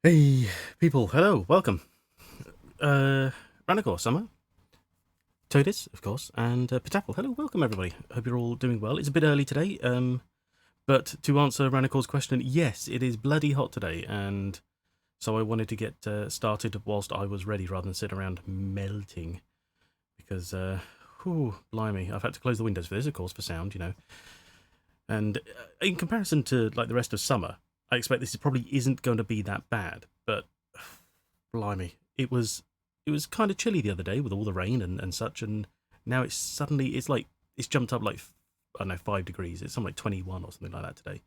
Hey, people, hello, welcome. Ranacor, Summer, Toadis, of course, and Petapple. Hello, welcome everybody. Hope you're all doing well. It's a bit early today, but to answer Ranacor's question, yes, it is bloody hot today, and so I wanted to get started whilst I was ready rather than sit around melting, because, blimey, I've had to close the windows for this, of course, for sound, and in comparison to, like, the rest of summer, I expect this probably isn't going to be that bad, but blimey, it was kind of chilly the other day with all the rain and such, and now it's jumped up like, I don't know, 5 degrees. It's something like 21 or something like that today.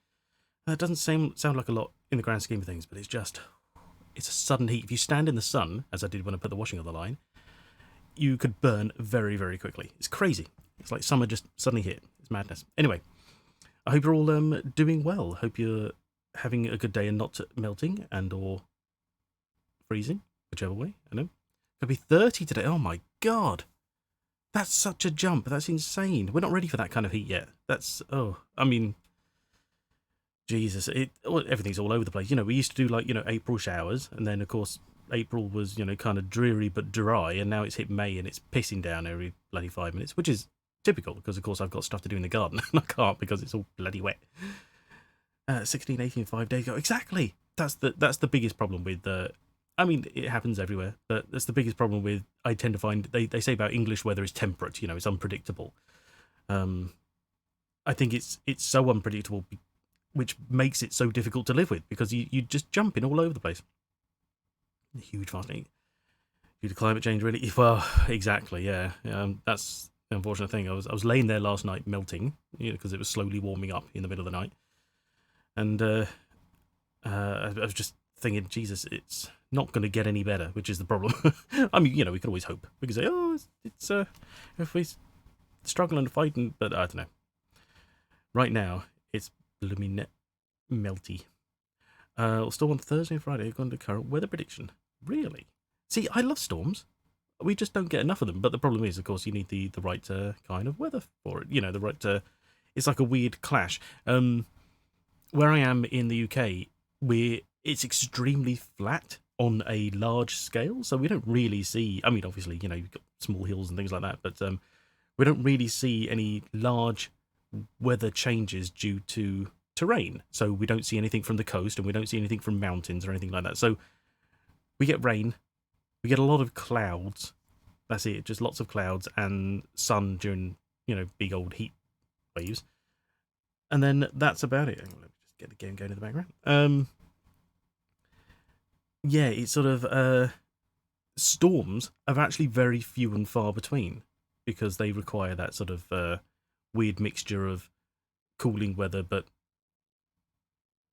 It doesn't sound like a lot in the grand scheme of things, but it's a sudden heat. If you stand in the sun, as I did when I put the washing on the line, you could burn very, very quickly. It's crazy. It's like summer just suddenly hit. It's madness. Anyway, I hope you're all doing well. Hope you're having a good day and not melting and or freezing, whichever way. I know. It'll be 30 today. Oh my god. That's such a jump. That's insane. We're not ready for that kind of heat yet. I mean, Jesus, everything's all over the place. We used to do like, April showers, and then of course April was, kind of dreary but dry, and now it's hit May and it's pissing down every bloody 5 minutes, which is typical because of course I've got stuff to do in the garden and I can't because it's all bloody wet. 16, 18, 5 days ago. Exactly. That's the biggest problem with I mean, it happens everywhere, but that's the biggest problem with. I tend to find they say about English weather is temperate. It's unpredictable. I think it's so unpredictable, which makes it so difficult to live with because you just jumping all over the place. Huge fascinating due to climate change, really. Well, exactly, yeah. That's the unfortunate thing. I was laying there last night melting, because it was slowly warming up in the middle of the night, and I was just thinking, Jesus, it's not going to get any better, which is the problem. I mean, we can always hope. We can say, oh, it's if we struggle and fighting, but I don't know. Right now, it's blooming melty. Still on Thursday and Friday, according to current weather prediction. Really? See, I love storms. We just don't get enough of them. But the problem is, of course, you need the right kind of weather for it. The right. It's like a weird clash. Where I am in the UK, it's extremely flat on a large scale, so we don't really see. I mean, obviously, you've got small hills and things like that, but we don't really see any large weather changes due to terrain. So we don't see anything from the coast, and we don't see anything from mountains or anything like that. So we get rain, we get a lot of clouds. That's it, just lots of clouds and sun during big old heat waves, and then that's about it. Let me just get the game going in the background. Yeah, it's sort of storms are actually very few and far between because they require that sort of weird mixture of cooling weather, but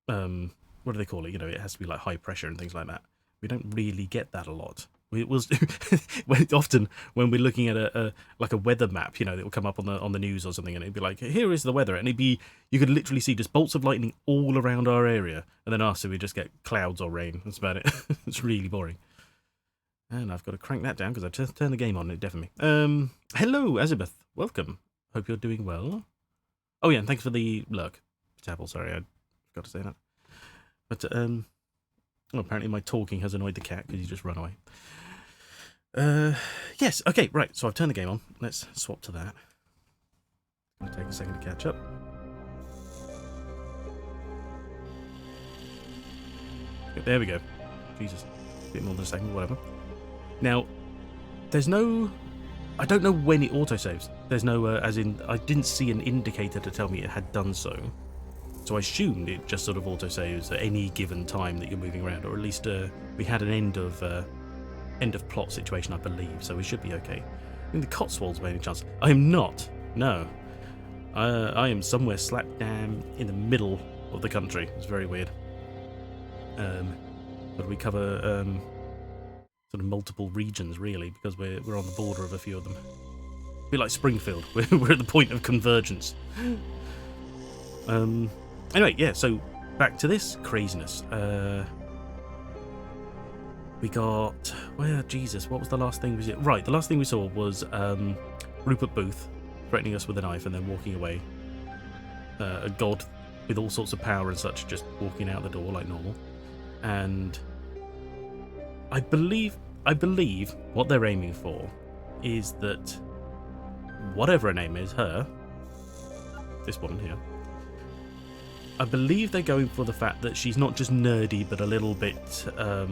what do they call it? It has to be like high pressure and things like that. We don't really get that a lot. We will often when we're looking at a weather map, that will come up on the news or something, and it'd be like, here is the weather, and you could literally see just bolts of lightning all around our area, and then after we just get clouds or rain. That's about it. It's really boring. And I've got to crank that down because I turned the game on. It deafened me. Hello, Azabeth. Welcome. Hope you're doing well. Oh yeah, and thanks for the lurk, Apple. Sorry, I forgot to say that. But well, apparently my talking has annoyed the cat because he's just run away. Yes, okay, right, so I've turned the game on. Let's swap to that. It'll take a second to catch up. There we go. Jesus, a bit more than a second, whatever. Now, I don't know when it autosaves. There's no, as in, I didn't see an indicator to tell me it had done so. So I assumed it just sort of autosaves at any given time that you're moving around, or at least we had an end of plot situation, I believe, so we should be okay. In the Cotswolds, by any chance? I am not. No. I am somewhere slap down in the middle of the country. It's very weird. But we cover sort of multiple regions, really, because we're on the border of a few of them. A bit like Springfield. We're at the point of convergence. Anyway, yeah, so back to this craziness. We got... Well, Jesus, what was the last thing we saw? Right, the last thing we saw was Rupert Booth threatening us with a knife and then walking away. A god with all sorts of power and such just walking out the door like normal. And I believe what they're aiming for is that whatever her name is, this woman here, I believe they're going for the fact that she's not just nerdy, but a little bit, I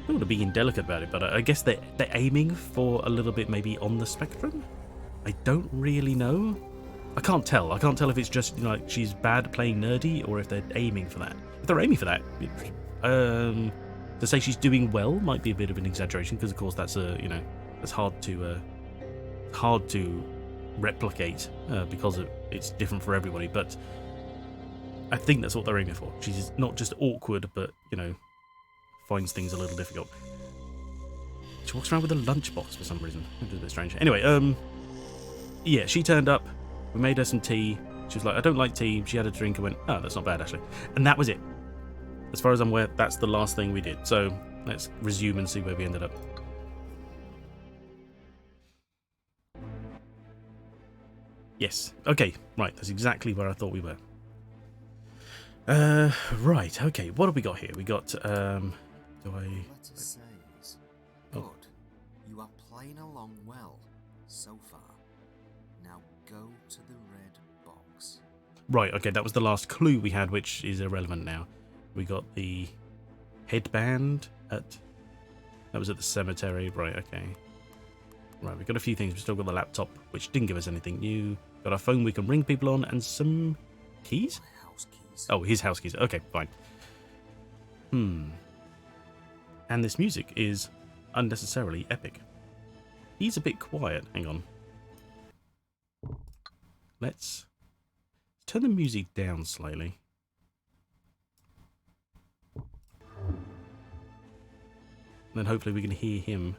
don't want to be indelicate about it, but I guess they're aiming for a little bit maybe on the spectrum. I don't really know. I can't tell. I can't tell if it's just, you know, like she's bad at playing nerdy or if they're aiming for that. If they're aiming for that, to say she's doing well might be a bit of an exaggeration because, of course, that's that's hard to replicate because it's different for everybody. But I think that's what they're aiming for. She's not just awkward, but finds things a little difficult. She walks around with a lunchbox for some reason, which is a bit strange. Anyway, yeah, she turned up. We made her some tea. She was like, I don't like tea. She had a drink and went, oh, that's not bad, actually. And that was it. As far as I'm aware, that's the last thing we did. So let's resume and see where we ended up. Yes. Okay. Right. That's exactly where I thought we were. Right. Okay. What have we got here? We got, Letter says, good. You are playing along well so far. Now go to the red box. Right, okay, that was the last clue we had, which is irrelevant now. We got the headband that was at the cemetery. Right, okay. Right, we've got a few things. We've still got the laptop, which didn't give us anything new. Got our phone we can ring people on, and some keys? My house keys. Oh, his house keys. Okay, fine. And this music is unnecessarily epic. He's a bit quiet. Hang on. Let's turn the music down slightly. Then hopefully we can hear him.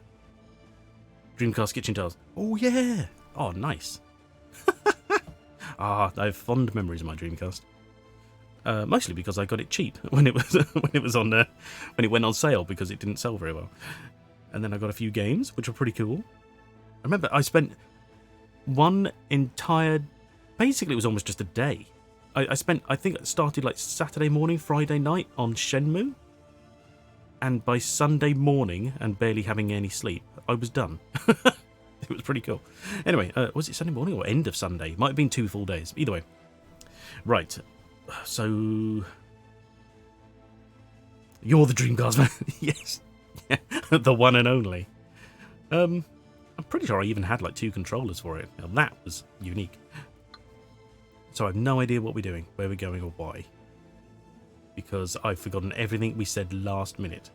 Dreamcast Kitchen Tales. Oh yeah! Oh, nice. I have fond memories of my Dreamcast. Mostly because I got it cheap when it was on when it went on sale because it didn't sell very well. And then I got a few games which were pretty cool. I remember I spent one entire, basically it was almost just a day. I think it started like Saturday morning, Friday night on Shenmue. And by Sunday morning, and barely having any sleep, I was done. It was pretty cool. Anyway, was it Sunday morning or end of Sunday? Might have been 2 full days. Either way. Right. So... You're the Dreamcast man. Yes. Yeah. The one and only. I'm pretty sure I even had like 2 controllers for it. Now that was unique. So I have no idea what we're doing, where we're going, or why. Because I've forgotten everything we said last minute.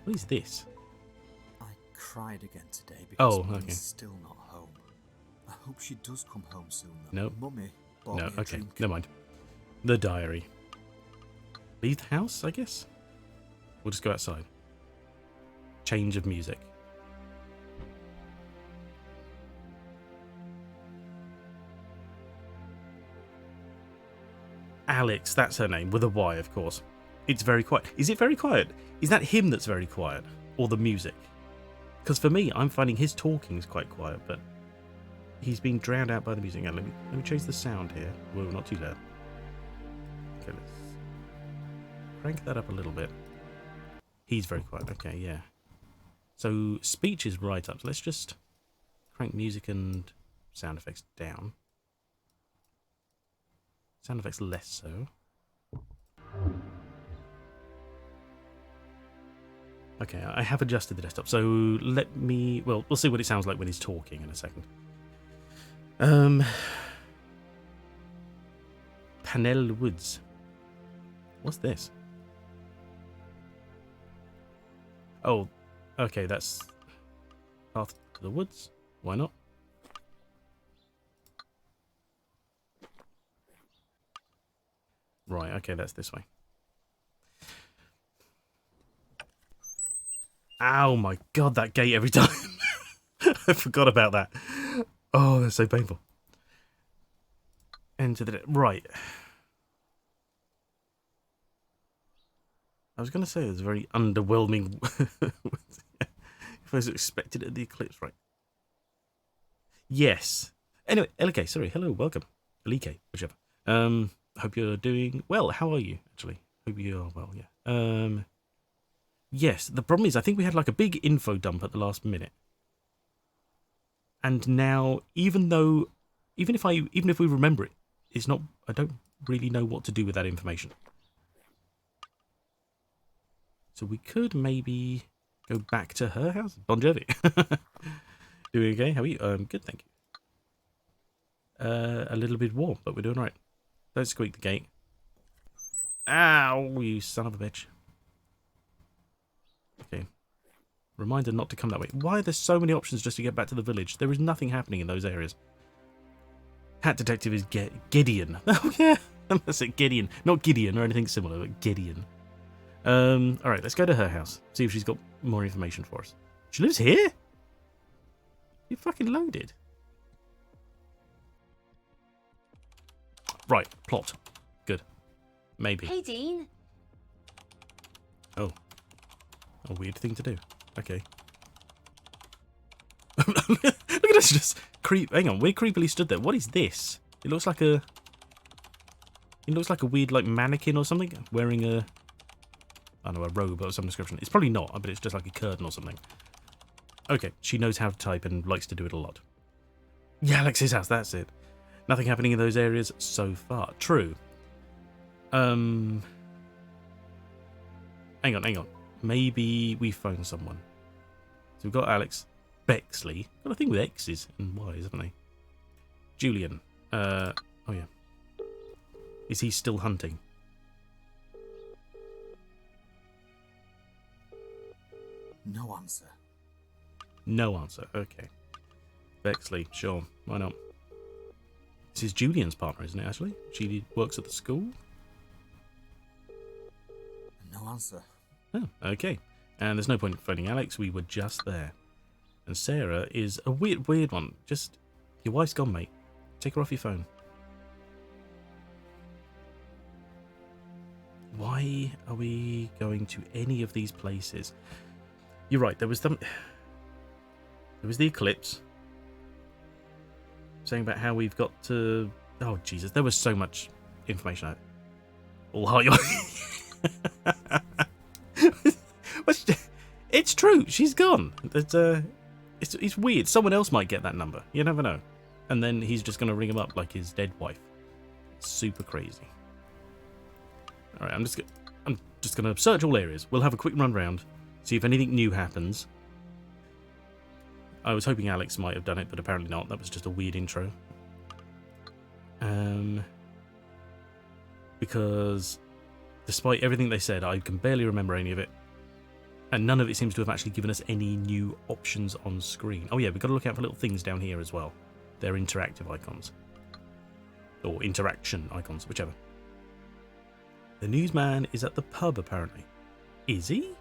What is this? I cried again today because Mum's okay. Still not home. I hope she does come home soon. No. Mummy. No, okay, never mind. The diary. Leave the house, I guess? We'll just go outside. Change of music. Alex, that's her name, with a Y, of course. It's very quiet. Is it very quiet? Is that him that's very quiet? Or the music? Because for me, I'm finding his talking is quite quiet, but he's being drowned out by the music. Now, let me change the sound here. Well, not too loud. Okay, let's crank that up a little bit. He's very quiet. Okay, yeah. So speech is right up. So let's just crank music and sound effects down. Sound effects less so. Okay, I have adjusted the desktop, so let me... Well, we'll see what it sounds like when he's talking in a second. Panel Woods. What's this? Oh, okay, that's Path to the Woods. Why not? Right, okay, that's this way. Ow, my God, that gate every time. I forgot about that. Oh, that's so painful. Enter the... Right. I was going to say it was very underwhelming. If I was expected at the eclipse, right? Yes. Anyway, LK, sorry. Hello, welcome. Alike, whichever. Hope you're doing well. How are you, actually? Hope you are well, yeah. Yes, the problem is I think we had like a big info dump at the last minute. And now, even if we remember it, it's not, I don't really know what to do with that information. So we could maybe go back to her house. Bon Jovi. Doing okay? How are you? Good, thank you. A little bit warm, but we're doing all right. Don't squeak the gate. Ow, you son of a bitch. Okay. Reminder not to come that way. Why are there so many options just to get back to the village? There is nothing happening in those areas. Hat detective is Gideon. Oh, yeah. That's it, Gideon. Not Gideon or anything similar, but Gideon. Alright, let's go to her house. See if she's got more information for us. She lives here? You fucking loaded. Right, plot. Good. Maybe. Hey, Dean. Oh. A weird thing to do. Okay. Look at us just creep. Hang on, we're creepily stood there. What is this? It looks like a weird like mannequin or something wearing a, I don't know, a robe or some description. It's probably not, but it's just like a curtain or something. Okay, she knows how to type and likes to do it a lot. Yeah, Alex's house, that's it. Nothing happening in those areas so far. True. Hang on. Maybe we phone someone. So we've got Alex Bexley. Got a thing with X's and Y's, haven't they? Julian. Oh yeah. Is he still hunting? No answer. No answer. Okay. Bexley, sure. Why not? This is Julian's partner, isn't it, actually? She works at the school? No answer. Oh, okay. And there's no point in phoning Alex. We were just there. And Sarah is a weird one. Just, your wife's gone, mate. Take her off your phone. Why are we going to any of these places? You're right. There was the eclipse. Saying about how we've got to... Oh, Jesus. There was so much information out. All heart your... It's true. She's gone. It's weird. Someone else might get that number. You never know. And then he's just going to ring him up like his dead wife. It's super crazy. All right, I'm just going to search all areas. We'll have a quick run round, see if anything new happens. I was hoping Alex might have done it, but apparently not. That was just a weird intro. Because despite everything they said, I can barely remember any of it. And none of it seems to have actually given us any new options on screen. Oh yeah, we've got to look out for little things down here as well. They're interactive icons. Or interaction icons, whichever. The newsman is at the pub, apparently. Is he?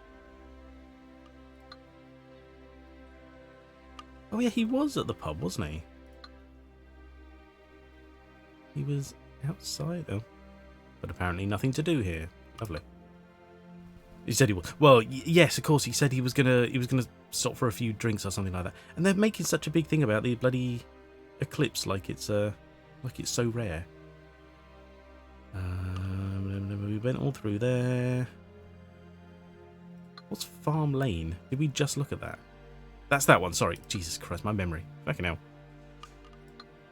Oh yeah, he was at the pub, wasn't he? He was outside. Oh. But apparently nothing to do here. Lovely. He said he was. Well, yes, of course. He said he was gonna stop for a few drinks or something like that. And they're making such a big thing about the bloody eclipse, like it's so rare. We went all through there. What's Farm Lane? Did we just look at that? That's that one. Sorry, Jesus Christ, my memory. Fucking hell.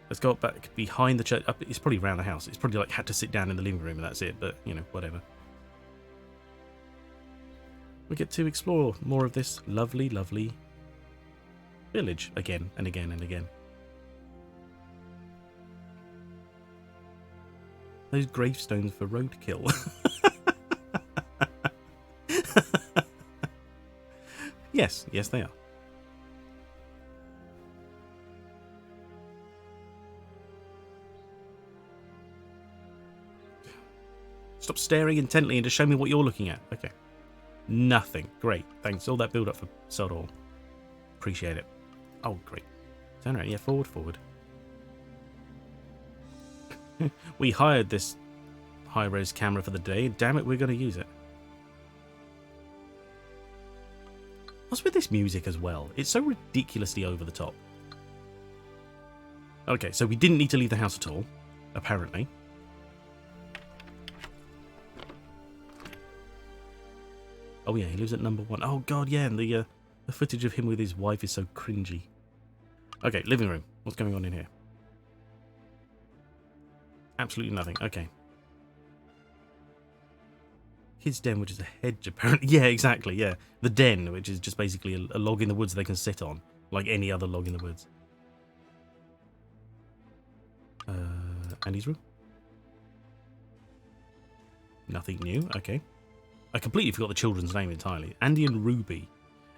Let's go back behind the church. It's probably around the house. It's probably like had to sit down in the living room and that's it. But you know, whatever. We get to explore more of this lovely, lovely village again and again and again. Those gravestones for roadkill. Yes, they are. Stop staring intently and just show me what you're looking at. Okay. Nothing. Great. Thanks. All that build up for sod all. Appreciate it. Oh, great. Turn around. Yeah, forward. We hired this high-res camera for the day. Damn it, we're going to use it. What's with this music as well? It's so ridiculously over the top. Okay, so we didn't need to leave the house at all, apparently. Oh yeah, he lives at number 1. Oh god, yeah, and the footage of him with his wife is so cringy. Okay, living room. What's going on in here? Absolutely nothing. Okay. His den, which is a hedge, apparently. Yeah, exactly, yeah. The den, which is just basically a log in the woods they can sit on, like any other log in the woods. Andy's room. Nothing new, okay. I completely forgot the children's name entirely. Andy and Ruby.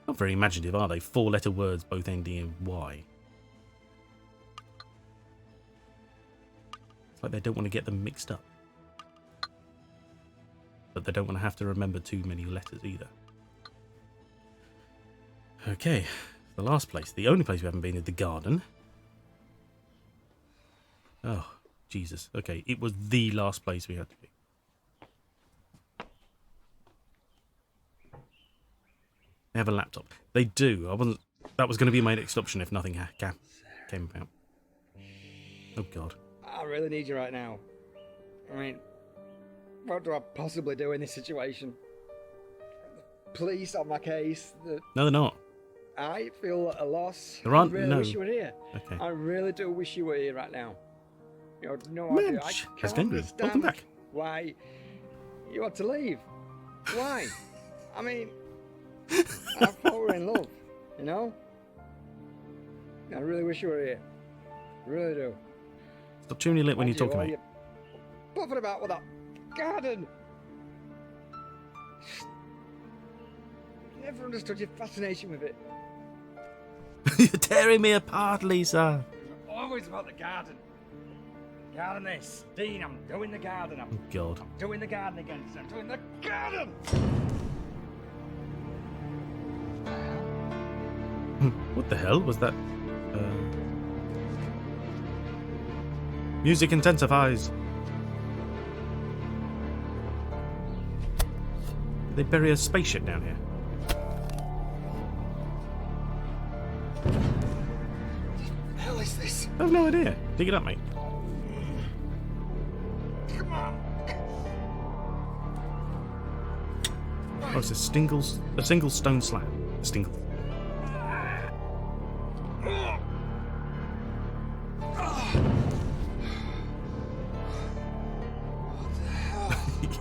Not very imaginative, are they? 4-letter words, both ending in Y. It's like they don't want to get them mixed up. But they don't want to have to remember too many letters either. Okay, the last place. The only place we haven't been is the garden. Oh, Jesus. Okay, it was the last place we had to be. They have a laptop. They do. I wasn't. That was going to be my next option if nothing came about. Oh, God. I really need you right now. I mean, what do I possibly do in this situation? Police on my case. No, they're not. I feel at a loss. There aren't. I really No. wish you were here. Okay. I really do wish you were here right now. You have no idea. I Madge, can't that's Gendry. Welcome understand back. why you had to leave. Why? I mean, I thought we were in love, you know? I really wish you were here. Really do. Stop chewing your lip when you talk to me. Puffing about with that garden. Never understood your fascination with it. You're tearing me apart, Lisa. Always about the garden. Garden this. Dean, I'm doing the garden. Oh, God. I'm doing the garden again. I'm doing the garden. What the hell was that? Music intensifies. Did they bury a spaceship down here? What the hell is this? I have no idea. Dig it up, mate. Come on. Oh, it's a single stone slab. A single.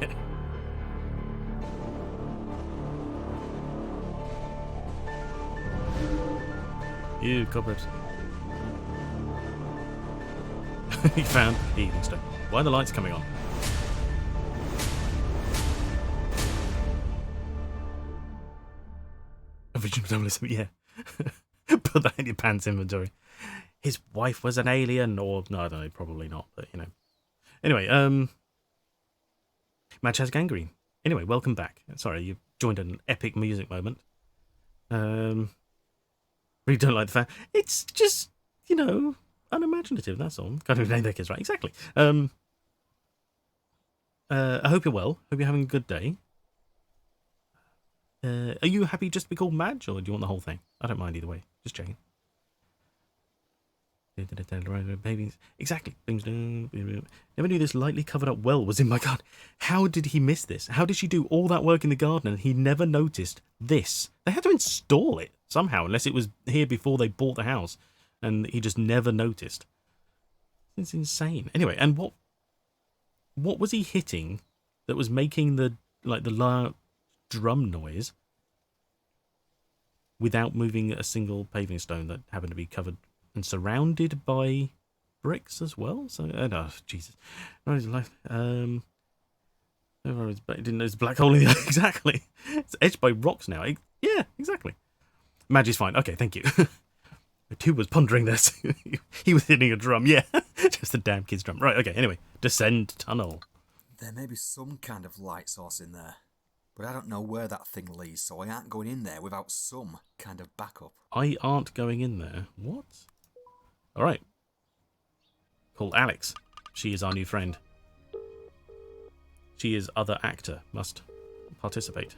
Yeah. You cupboard. He found healing stone. Why are the lights coming on? Original journalism, yeah. Put that in your pants inventory. His wife was an alien, or no, I don't know, probably not, but you know. Anyway, Madge has gangrene. Anyway, welcome back. Sorry, you joined an epic music moment. Really don't like the fact. It's just, you know, unimaginative, that's all. Can't even name their kids right. Exactly. I hope you're well. Hope you're having a good day. Are you happy just to be called Madge, or do you want the whole thing? I don't mind either way. Just checking. Babies. Exactly. Never knew this lightly covered up well was in my garden. How did he miss this? How did she do all that work in the garden and he never noticed this? They had to install it somehow, unless it was here before they bought the house, and he just never noticed. It's insane. Anyway, and what was he hitting that was making the loud drum noise without moving a single paving stone that happened to be covered and surrounded by bricks as well? So, oh, Jesus. There's a black hole in the exactly. It's edged by rocks now. Yeah, exactly. Madge is fine. Okay, thank you. Who was pondering this? He was hitting a drum. Yeah, just a damn kid's drum. Right, okay, anyway. Descend tunnel. There may be some kind of light source in there, but I don't know where that thing leads, so I aren't going in there without some kind of backup. I aren't going in there. What? Alright. Call Alex. She is our new friend. She is other actor. Must participate.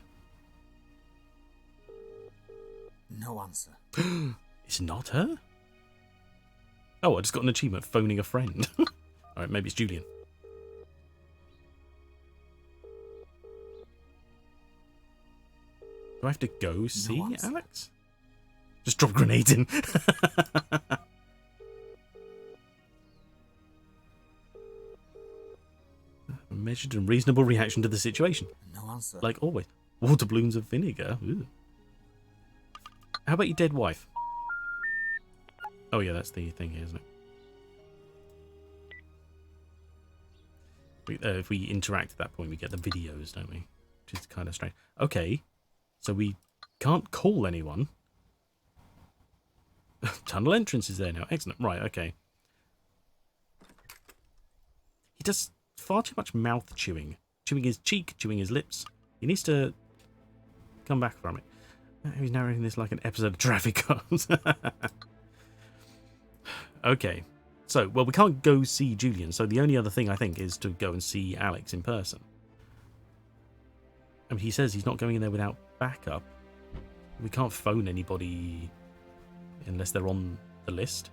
No answer. It's not her? Oh, I just got an achievement, phoning a friend. Alright, maybe it's Julian. Do I have to go see answer. Alex? Just drop grenades in. Measured and reasonable reaction to the situation. No answer. Like always. Water balloons of vinegar. Ooh. How about your dead wife? Oh yeah, that's the thing here, isn't it? If we interact at that point, we get the videos, don't we? Which is kind of strange. Okay, so we can't call anyone. Tunnel entrance is there now. Excellent. Right, okay. He does far too much mouth chewing. Chewing his cheek, chewing his lips. He needs to come back from it. He's narrating this like an episode of Traffic Cops. Okay. So, well, we can't go see Julian, so the only other thing I think is to go and see Alex in person. I mean, he says he's not going in there without backup. We can't phone anybody unless they're on the list.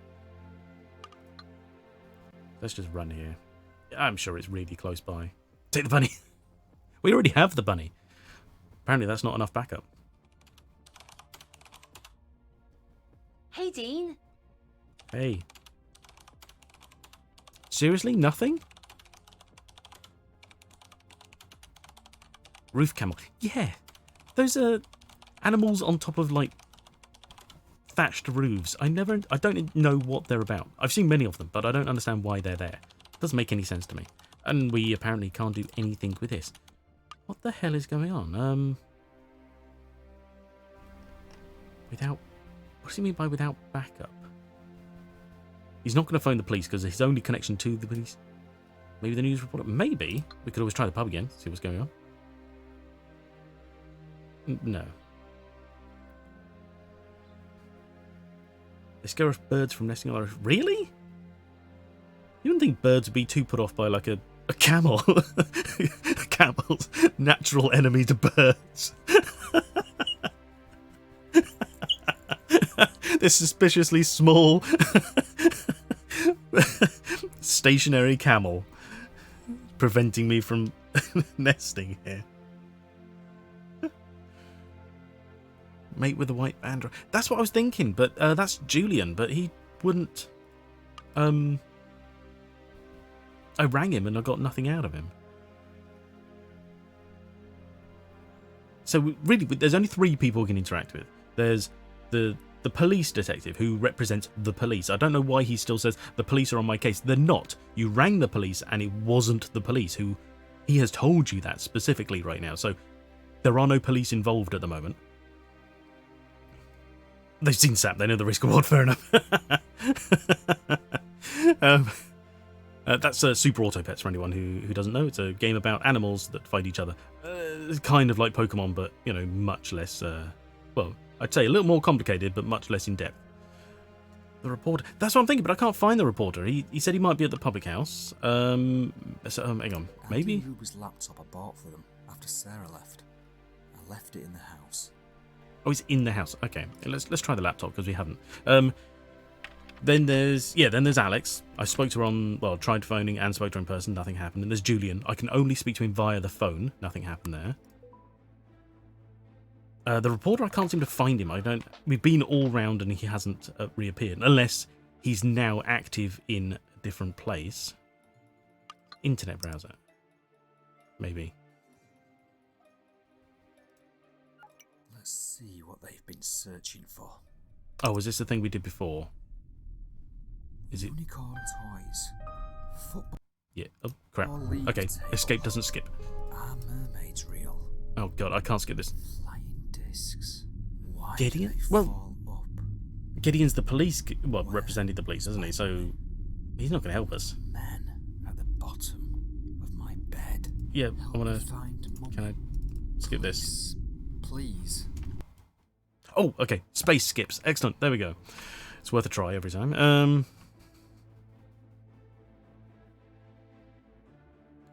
Let's just run here. I'm sure it's really close by. Take the bunny. We already have the bunny. Apparently that's not enough backup. Hey, Dean. Hey. Seriously? Nothing? Roof camel. Yeah. Those are animals on top of, like, thatched roofs. I don't know what they're about. I've seen many of them, but I don't understand why they're there. Doesn't make any sense to me. And we apparently can't do anything with this. What the hell is going on? Without... What does he mean by without backup? He's not going to phone the police because his only connection to the police... Maybe the news reporter... Maybe. We could always try the pub again, see what's going on. No. They scare off birds from nesting on our roof. Really? You wouldn't think birds would be too put off by, like, a camel. A camel's natural enemy to birds. This suspiciously small stationary camel preventing me from nesting here. Mate with the white band. That's what I was thinking, but that's Julian, but he wouldn't... I rang him and I got nothing out of him. So really, there's only 3 people we can interact with. There's the police detective who represents the police. I don't know why he still says the police are on my case. They're not. You rang the police and it wasn't the police who... He has told you that specifically right now. So there are no police involved at the moment. They've seen SAP. They know the risk reward. Fair enough. That's Super Auto Pets for anyone who doesn't know. It's a game about animals that fight each other. It's kind of like Pokemon, but, you know, much less... well, I'd say a little more complicated, but much less in depth. The reporter. That's what I'm thinking, but I can't find the reporter. He said he might be at the public house. Hang on. Maybe? Ruby's laptop I bought for them after Sarah left. I left it in the house. Oh, he's in the house. Okay, let's try the laptop because we haven't. Then there's Alex. I spoke to her on, well, tried phoning and spoke to her in person. Nothing happened. And there's Julian. I can only speak to him via the phone. Nothing happened there. The reporter, I can't seem to find him. We've been all round and he hasn't reappeared, unless he's now active in a different place. Internet browser, maybe. Let's see what they've been searching for. Oh, is this the thing we did before? Is it? Unicorn toys. Football. Yeah. Oh crap. League Okay. table. Escape doesn't skip. Are mermaids real? Oh god, I can't skip this. Flying discs. Why Gideon? do they Well- fall up? Gideon's the police, well, represented the police, isn't he? So he's not going to help us. Men at the bottom of my bed. Yeah, Help I want me to. find Mummy. Can I skip this? Please. Oh, okay. Space skips. Excellent. There we go. It's worth a try every time.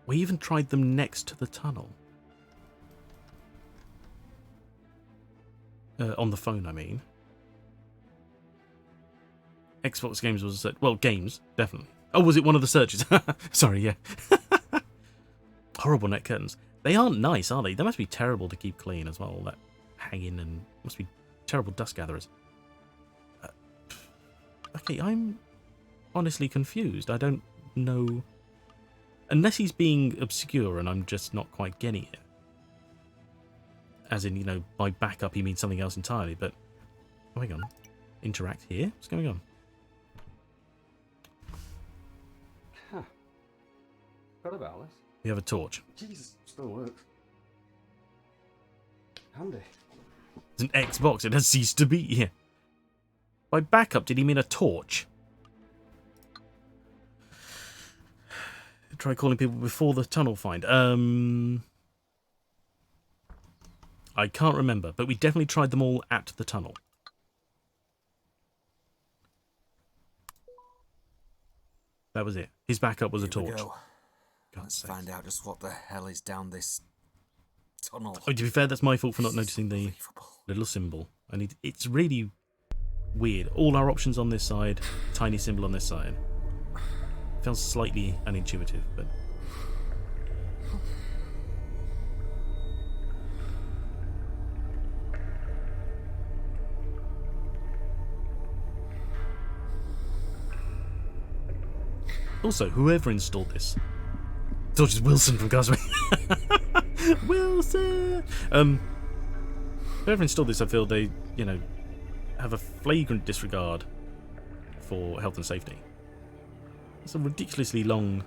We even tried them next to the tunnel. On the phone, I mean. Xbox games was a search. Well, games, definitely. Oh, was it one of the searches? Sorry, yeah. Horrible net curtains. They aren't nice, are they? They must be terrible to keep clean as well. All that hanging and must be terrible dust gatherers. Okay, I'm honestly confused. I don't know. Unless he's being obscure and I'm just not quite getting it. As in, you know, by backup he means something else entirely, but... Oh, hang on. Interact here? What's going on? Huh. What about this? We have a torch. Jesus, still works. Handy. It's an Xbox. It has ceased to be here. By backup, did he mean a torch? Try calling people before the tunnel find. I can't remember, but we definitely tried them all at the tunnel. That was it. His backup was a Here we torch. go. Let's find out just what the hell is down this tunnel. Oh, to be fair, that's my fault for not noticing the Unbelievable. little symbol. It's really weird. All our options on this side, tiny symbol on this side. Feels slightly unintuitive, but... Also, whoever installed this... I thought it was Wilson from Castaway. Wilson! Whoever installed this, I feel they, you know, have a flagrant disregard for health and safety. It's a ridiculously long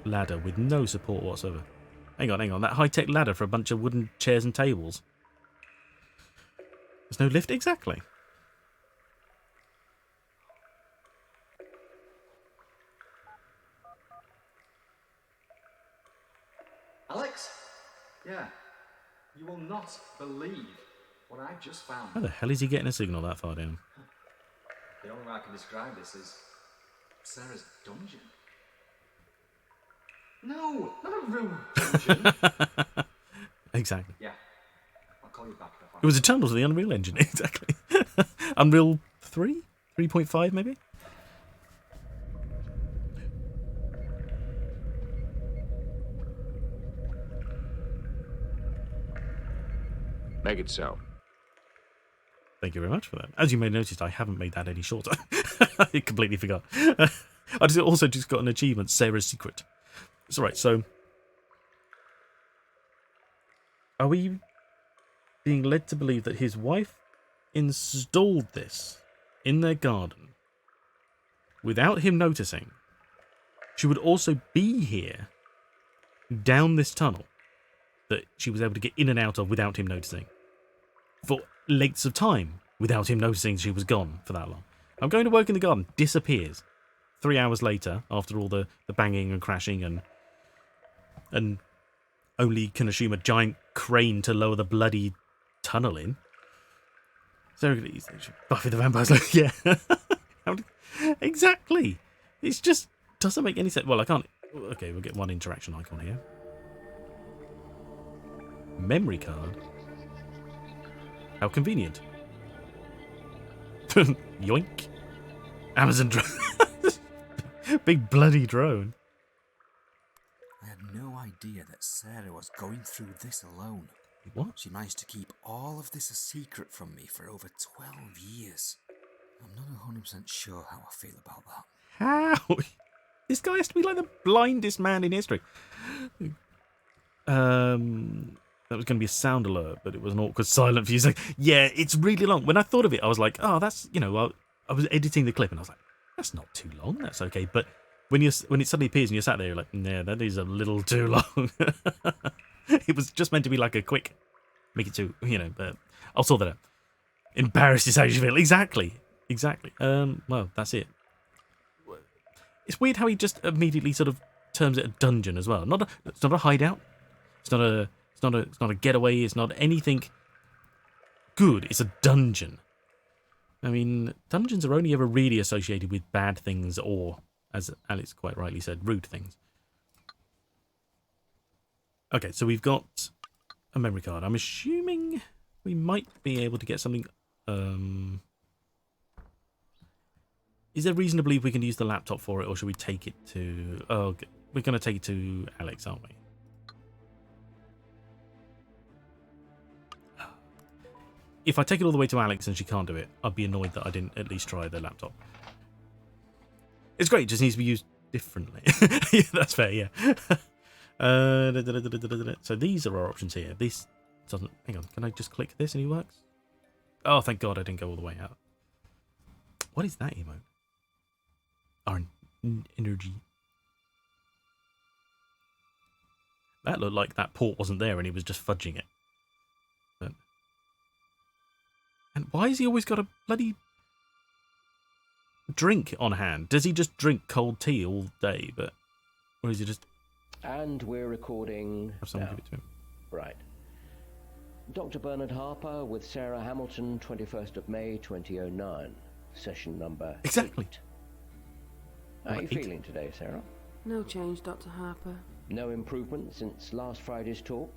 ladder with no support whatsoever. Hang on. That high-tech ladder for a bunch of wooden chairs and tables. There's no lift? Exactly. Alex? Yeah. You will not believe what I just found. How the hell is he getting a signal that far down? The only way I can describe this is Sarah's dungeon. No, not a real dungeon. Exactly. Yeah. I'll call you back if I find It was a tunnel to the Unreal Engine, exactly. Unreal 3? 3.5 maybe? Make it so. Thank you very much for that. As you may have noticed, I haven't made that any shorter. I completely forgot. I also just got an achievement, Sarah's Secret. It's alright, so... Are we being led to believe that his wife installed this in their garden without him noticing? She would also be here down this tunnel that she was able to get in and out of without him noticing for lengths of time without him noticing she was gone for that long. I'm going to work in the garden, disappears. 3 hours later, after all the banging and crashing and only can assume a giant crane to lower the bloody tunnel in. So Buffy the Vampire Slayer, yeah. Exactly. It just doesn't make any sense. Well, I can't. Okay, we'll get one interaction icon here. Memory card? How convenient. Yoink. Amazon drone. Big bloody drone. I had no idea that Sarah was going through this alone. What? She managed to keep all of this a secret from me for over 12 years. I'm not 100% sure how I feel about that. How? This guy has to be like the blindest man in history. That was going to be a sound alert, but it was an awkward silent for you. Like, yeah, it's really long. When I thought of it, I was like, oh, that's, you know, I was editing the clip and I was like, that's not too long. That's okay. But when it suddenly appears and you're sat there, you're like, yeah, that is a little too long. It was just meant to be like a quick, make it too, you know, but I'll sort that out. Embarrassed is how you feel. Exactly. Well, that's it. It's weird how he just immediately sort of terms it a dungeon as well. It's not a hideout. It's not a getaway. It's not anything good. It's a dungeon. I mean, dungeons are only ever really associated with bad things or, as Alex quite rightly said, rude things. Okay, so we've got a memory card. I'm assuming we might be able to get something. Is there reason to believe we can use the laptop for it, or should we take it to... Oh, we're going to take it to Alex, aren't we? if I take it all the way to Alex and she can't do it, I'd be annoyed that I didn't at least try the laptop. It's great, it just needs to be used differently. Yeah, that's fair, yeah. So these are our options here. This doesn't... Hang on, can I just click this and it works? Oh, thank God I didn't go all the way out. What is that emote? Our energy. That looked like that port wasn't there and he was just fudging it. But... And why has he always got a bloody drink on hand? Does he just drink cold tea all day? But or is he just And we're recording have someone now. give it to him? Right. Dr. Bernard Harper with Sarah Hamilton, 21st of May, 2009. Session number Exactly. 8. How are you Number 8. feeling today, Sarah? No change, Dr. Harper. No improvement since last Friday's talk?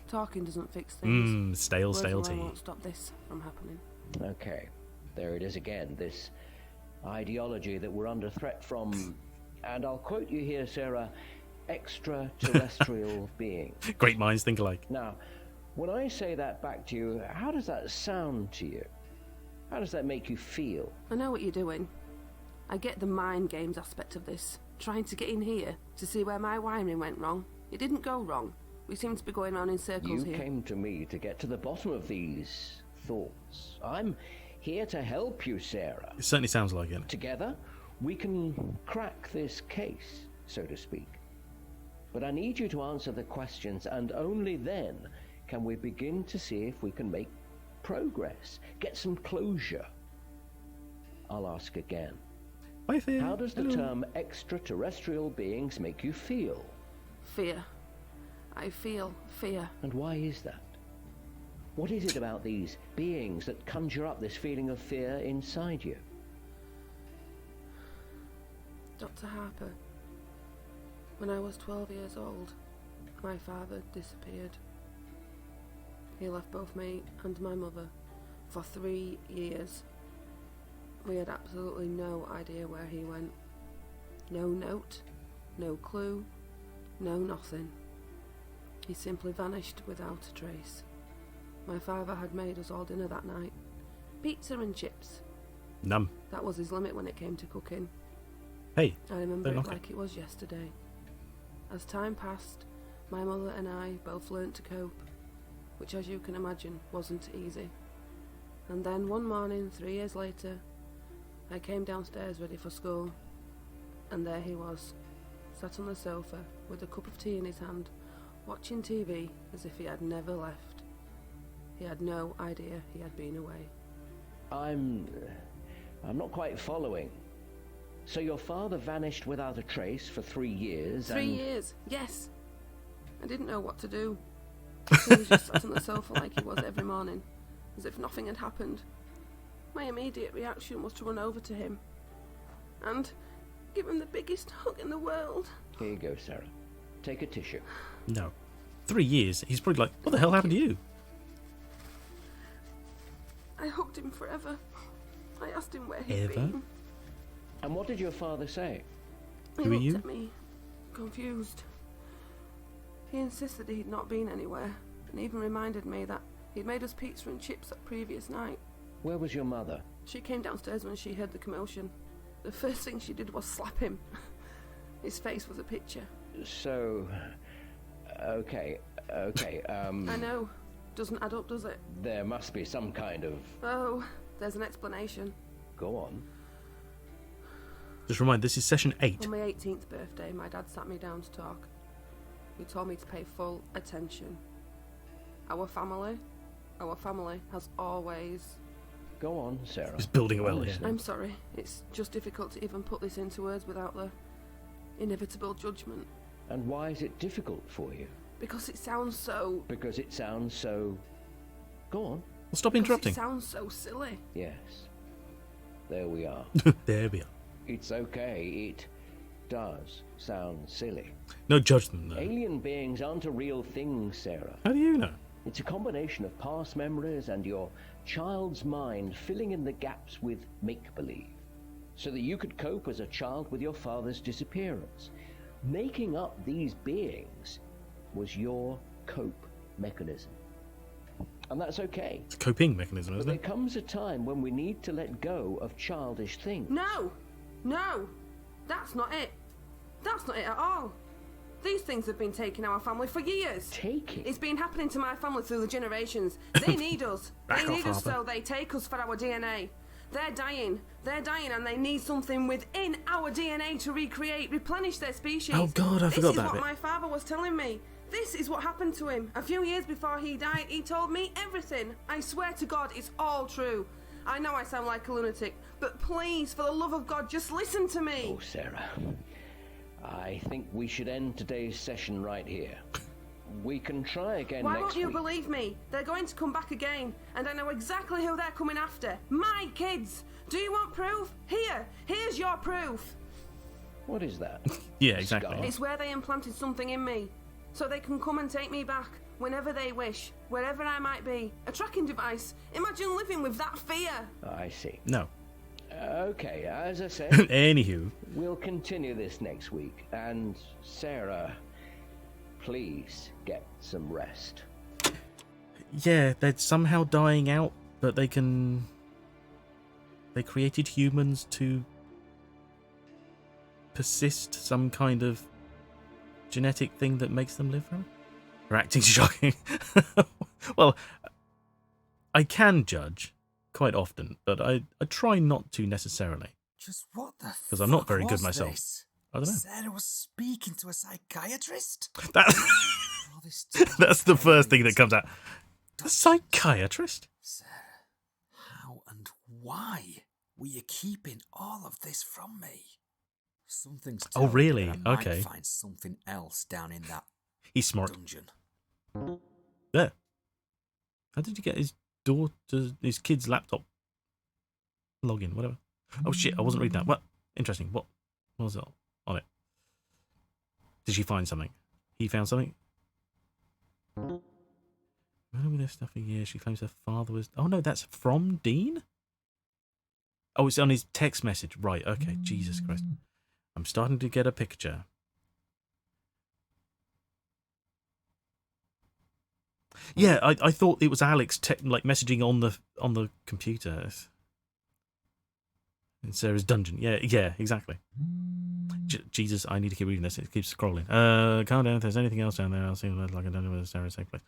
Talking doesn't fix things. Stale Words alone tea. won't stop this from happening. Okay. There it is again, this ideology that we're under threat from, and I'll quote you here, Sarah, extraterrestrial beings. Great minds think alike. Now, when I say that back to you, how does that sound to you? How does that make you feel? I know what you're doing. I get the mind games aspect of this. Trying to get in here to see where my wiring went wrong. It didn't go wrong. We seem to be going around in circles You here. came to me to get to the bottom of these thoughts. I'm here to help you, Sarah. It certainly sounds like it. Together, we can crack this case, so to speak. But I need you to answer the questions, and only then can we begin to see if we can make progress, get some closure. I'll ask again. Bye, Fear. How does the Hello. term extraterrestrial beings make you feel? Fear. I feel fear. And why is that? What is it about these beings that conjure up this feeling of fear inside you? Dr. Harper, when I was 12 years old, my father disappeared. He left both me and my mother for 3 years. We had absolutely no idea where he went. No note, no clue, no nothing. He simply vanished without a trace. My father had made us all dinner that night. Pizza and chips. Num. That was his limit when it came to cooking. Hey, I remember don't it knock like it was yesterday. As time passed, my mother and I both learnt to cope, which, as you can imagine, wasn't easy. And then one morning, 3 years later, I came downstairs ready for school, and there he was, sat on the sofa with a cup of tea in his hand, watching TV as if he had never left. He had no idea he had been away. I'm not quite following. So your father vanished without a trace for 3 years, 3 and... years, yes. I didn't know what to do. He was just sat on the sofa like he was every morning, as if nothing had happened. My immediate reaction was to run over to him and give him the biggest hug in the world. Here you go, Sarah. Take a tissue. no. 3 years. He's probably like, what the hell happened to you? I hugged him forever. I asked him where he'd Ever? been. And what did your father say? He Who are looked you? at me, confused. He insisted he'd not been anywhere, and even reminded me that he'd made us pizza and chips that previous night. Where was your mother? She came downstairs when she heard the commotion. The first thing she did was slap him. His face was a picture. So... Okay. I know. Doesn't add up, does it? There must be some kind of... Oh, there's an explanation. Go on. Just remind, this is session 8. On my 18th birthday, my dad sat me down to talk. He told me to pay full attention. Our family has always... Go on, Sarah. He's building a well I'm here. listening. I'm sorry, it's just difficult to even put this into words without the inevitable judgment. And why is it difficult for you? Because it sounds so... Because it sounds so... Go on. Well, stop Because interrupting. it sounds so silly. Yes. There we are. There we are. It's okay. It does sound silly. No judgment, though. Alien beings aren't a real thing, Sarah. How do you know? It's a combination of past memories and your child's mind filling in the gaps with make-believe, so that you could cope as a child with your father's disappearance. Making up these beings was your cope mechanism. And that's okay. It's a coping mechanism, But isn't there it? comes a time when we need to let go of childish things. No! No! That's not it. That's not it at all. These things have been taking our family for years. Taking? It's been happening to my family through the generations. They need us. Back They off, need us, Harper. so they take us for our DNA. They're dying. They're dying, and they need something within our DNA to recreate, replenish their species. Oh, God, I forgot that This is what bit. my father was telling me. This is what happened to him. A few years before he died, he told me everything. I swear to God, it's all true. I know I sound like a lunatic, but please, for the love of God, just listen to me. Oh, Sarah. I think we should end today's session right here. We can try again Why next won't you week. believe me? They're going to come back again, and I know exactly who they're coming after. My kids! Do you want proof? Here's your proof. What is that? Yeah, exactly. Scar? It's where they implanted something in me, so they can come and take me back whenever they wish, wherever I might be. A tracking device. Imagine living with that fear. I see. No. Okay, as I said, Anywho. we'll continue this next week. And Sarah, please get some rest. Yeah, they're somehow dying out, but they created humans to persist some kind of genetic thing that makes them live forever. Her acting's shocking. Well, I can judge quite often, but I try not to necessarily. Just what the 'Cause I'm not fuck very good was myself. this? I don't know. Sarah was speaking to a psychiatrist? That, All this time that's the first thing that it's comes out. A psychiatrist? Sarah, how and why were you keeping all of this from me? Something's Oh, telling me really? that I might Okay. find something else down in that He's smart. dungeon. There. How did you get his kid's laptop login, whatever? Oh shit, I wasn't reading that. What? Interesting. What was it on it? Did she find something? He found something? With this stuff for years, she claims her father was... Oh no, that's from Dean? Oh, it's on his text message. Right, okay. Jesus Christ. I'm starting to get a picture. Yeah, I thought it was Alex messaging on the computer in Sarah's dungeon. Yeah, exactly. Jesus, I need to keep reading this. It keeps scrolling. Calm down. If there's anything else down there, I'll see what it's like a dungeon with Sarah's safe place.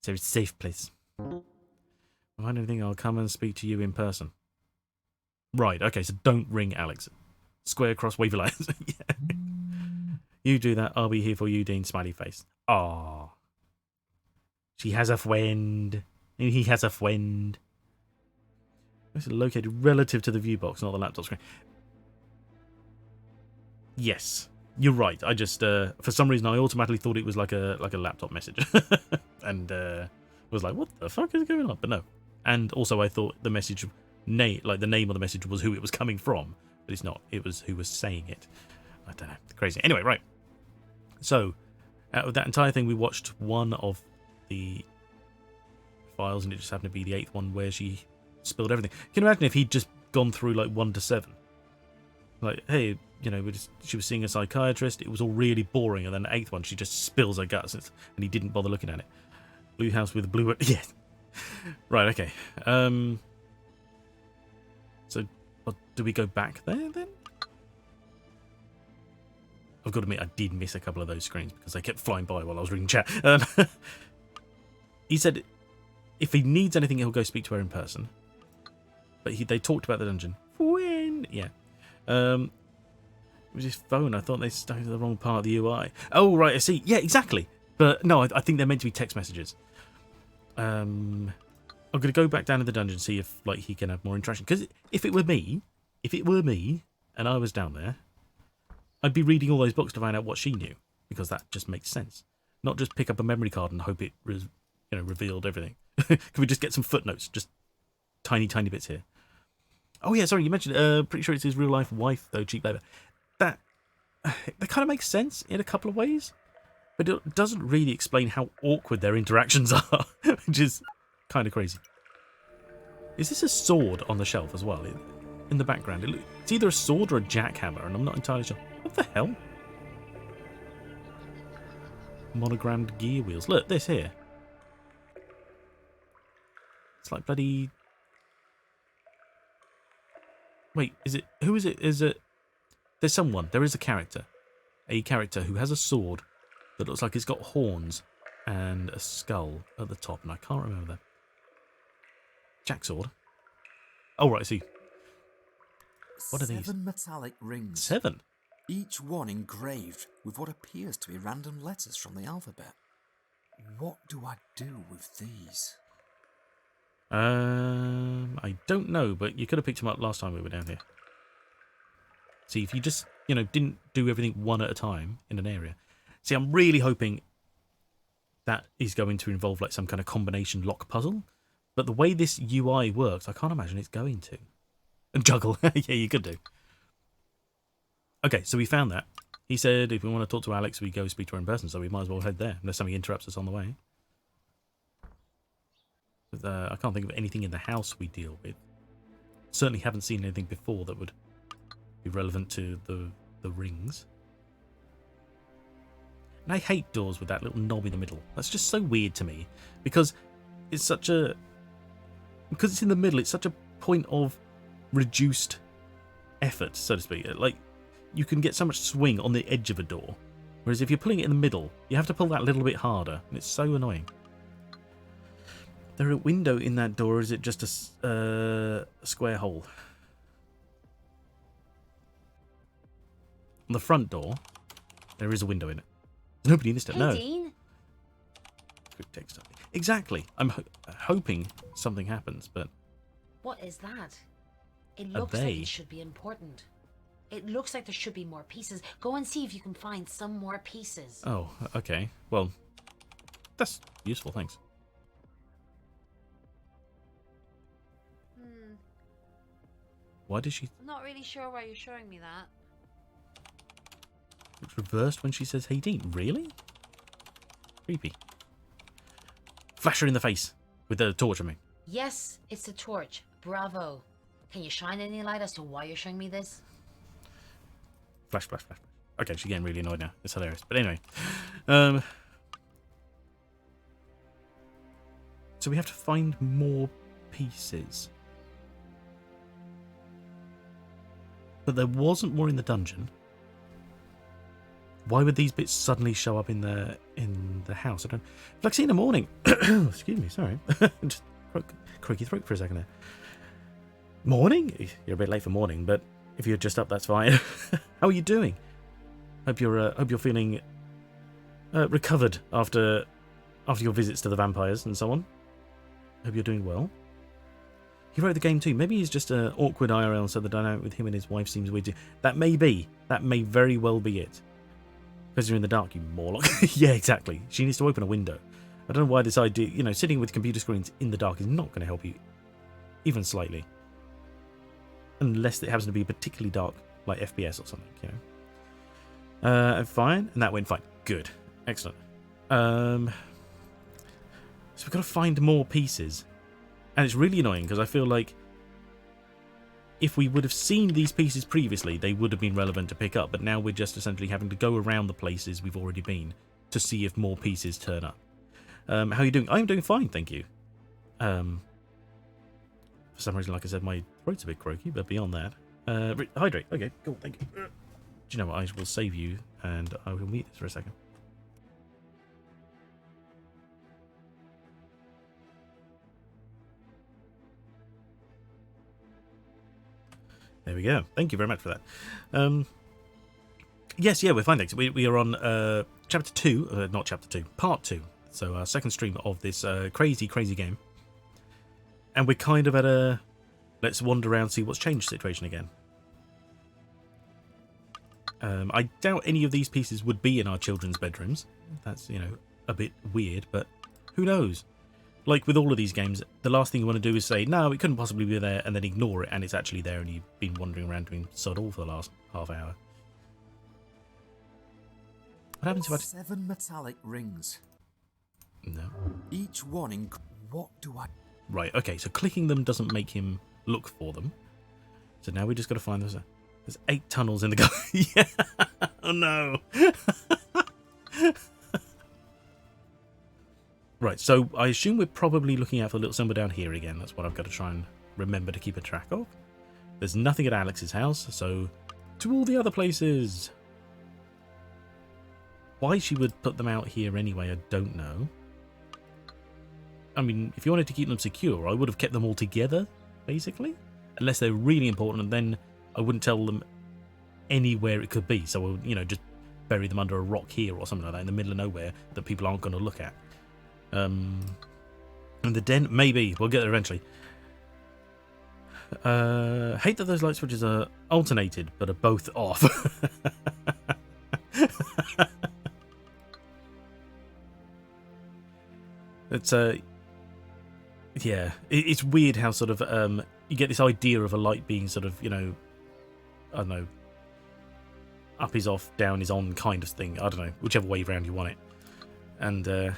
Sarah's safe place. If I find anything, I'll come and speak to you in person. Right. Okay. So don't ring Alex. Square, cross, wavy lines. Yeah. You do that. I'll be here for you, Dean. Smiley face. Ah. She has a friend. And he has a friend. It's located relative to the view box, not the laptop screen. Yes, you're right. I just, for some reason, I automatically thought it was like a laptop message, and was like, "What the fuck is going on?" But no. And also, I thought the message the name of the message was who it was coming from, but it's not. It was who was saying it. I don't know. Crazy. Anyway, right. So, out of that entire thing, we watched one of the files, and it just happened to be the 8th one where she spilled everything. Can you imagine if he'd just gone through like 1 to 7? Like, hey, you know, she was seeing a psychiatrist. It was all really boring, and then the 8th one, she just spills her guts, and he didn't bother looking at it. Blue house with blue. Yeah. Right. Okay. So, do we go back there then? I've got to admit, I did miss a couple of those screens because they kept flying by while I was reading chat. He said if he needs anything, he'll go speak to her in person. But they talked about the dungeon. When? Yeah. It was his phone. I thought they stuck to the wrong part of the UI. Oh, right, I see. Yeah, exactly. But no, I think they're meant to be text messages. I'm going to go back down to the dungeon and see if he can have more interaction. Because if it were me, and I was down there, I'd be reading all those books to find out what she knew. Because that just makes sense. Not just pick up a memory card and hope it revealed everything. Can we just get some footnotes? Just tiny bits here. Oh yeah, sorry, you mentioned, pretty sure it's his real life wife, though, cheap labour. That kind of makes sense in a couple of ways, but it doesn't really explain how awkward their interactions are, which is kind of crazy. Is this a sword on the shelf as well? In the background, it's either a sword or a jackhammer, and I'm not entirely sure. What the hell? Monogrammed gear wheels. Look, this here. It's like bloody... Wait, is it... Who is it? Is it... There's someone. There is a character. A character who has a sword that looks like it's got horns and a skull at the top, and I can't remember that. Jacksword. Oh, right, I see. What are these? 7 metallic rings. 7? Each one engraved with what appears to be random letters from the alphabet. What do I do with these? I don't know, but you could have picked them up last time we were down here. See, if you just, didn't do everything one at a time in an area. See, I'm really hoping that is going to involve like some kind of combination lock puzzle. But the way this UI works, I can't imagine it's going to. And juggle. Yeah, you could do. Okay, so we found that. He said if we want to talk to Alex, we go speak to her in person, so we might as well head there, unless something interrupts us on the way. But, I can't think of anything in the house we deal with. Certainly haven't seen anything before that would be relevant to the rings. And I hate doors with that little knob in the middle. That's just so weird to me. Because it's such a... Because it's in the middle, it's such a point of reduced effort, so to speak. Like, you can get so much swing on the edge of a door. Whereas if you're pulling it in the middle, you have to pull that a little bit harder. And it's so annoying. There a window in that door, or is it just a square hole? On the front door, there is a window in it. There's nobody in this door. Hey, No. Dean. Quick text. Exactly. I'm hoping something happens, but... What is that? It A looks like they? it should be important. It looks like there should be more pieces. Go and see if you can find some more pieces. Oh, okay. Well, that's useful, thanks. Why did she... I'm not really sure why you're showing me that. It's reversed when she says, hey, Dean. Really? Creepy. Flash her in the face with the torch, I mean. Yes, it's the torch. Bravo. Can you shine any light as to why you're showing me this? Flash, flash, flash. Okay, she's getting really annoyed now. It's hilarious. But anyway. So we have to find more pieces. But there wasn't more in the dungeon. Why would these bits suddenly show up in the house? I don't... Like, see in the morning. Excuse me, sorry. Just croaky throat for a second there. Morning? You're a bit late for morning, but if you're just up, that's fine. How are you doing? Hope you're feeling recovered after your visits to the vampires and so on. Hope you're doing well. He wrote the game too. Maybe he's just an awkward IRL, so the dynamic with him and his wife seems weird too. That may be. That may very well be it. Because you're in the dark, you Morlock. Yeah, exactly. She needs to open a window. I don't know why this idea, sitting with computer screens in the dark is not going to help you, even slightly. Unless it happens to be particularly dark, like FPS or something, Fine. And that went fine. Good. Excellent. So we've got to find more pieces. And it's really annoying because I feel like if we would have seen these pieces previously, they would have been relevant to pick up. But now we're just essentially having to go around the places we've already been to see if more pieces turn up. How are you doing? I'm doing fine, thank you. For some reason, like I said, my throat's a bit croaky, but beyond that... hydrate. Okay, cool, thank you. Do you know what? I will save you, and I will mute this for a second. There we go. Thank you very much for that. Yes, yeah, we're fine, thanks. We are on Chapter 2, not Chapter 2, Part 2. So our second stream of this crazy, crazy game. And we're kind of at a let's wander around, see what's changed situation again. I doubt any of these pieces would be in our children's bedrooms. That's, a bit weird, but who knows? Like with all of these games, the last thing you want to do is say, no, it couldn't possibly be there, and then ignore it, and it's actually there, and you've been wandering around doing sod all for the last half hour. What happens if I... 7 metallic rings. No. Each one What do I... Right, okay, so clicking them doesn't make him look for them. So now we just got to find those... There's 8 tunnels in the... Yeah! Oh no! Right, so I assume we're probably looking out for a little symbol down here again. That's what I've got to try and remember to keep a track of. There's nothing at Alex's house, so to all the other places. Why she would put them out here anyway, I don't know. I mean, if you wanted to keep them secure, I would have kept them all together, basically. Unless they're really important, and then I wouldn't tell them anywhere it could be. So, you know, just bury them under a rock here or something like that in the middle of nowhere that people aren't going to look at. And the den, maybe. We'll get there eventually. Hate that those light switches are alternated, but are both off. It's yeah, it's weird how sort of you get this idea of a light being sort of, you know, I don't know, up is off, down is on kind of thing. I don't know, whichever way around you want it. And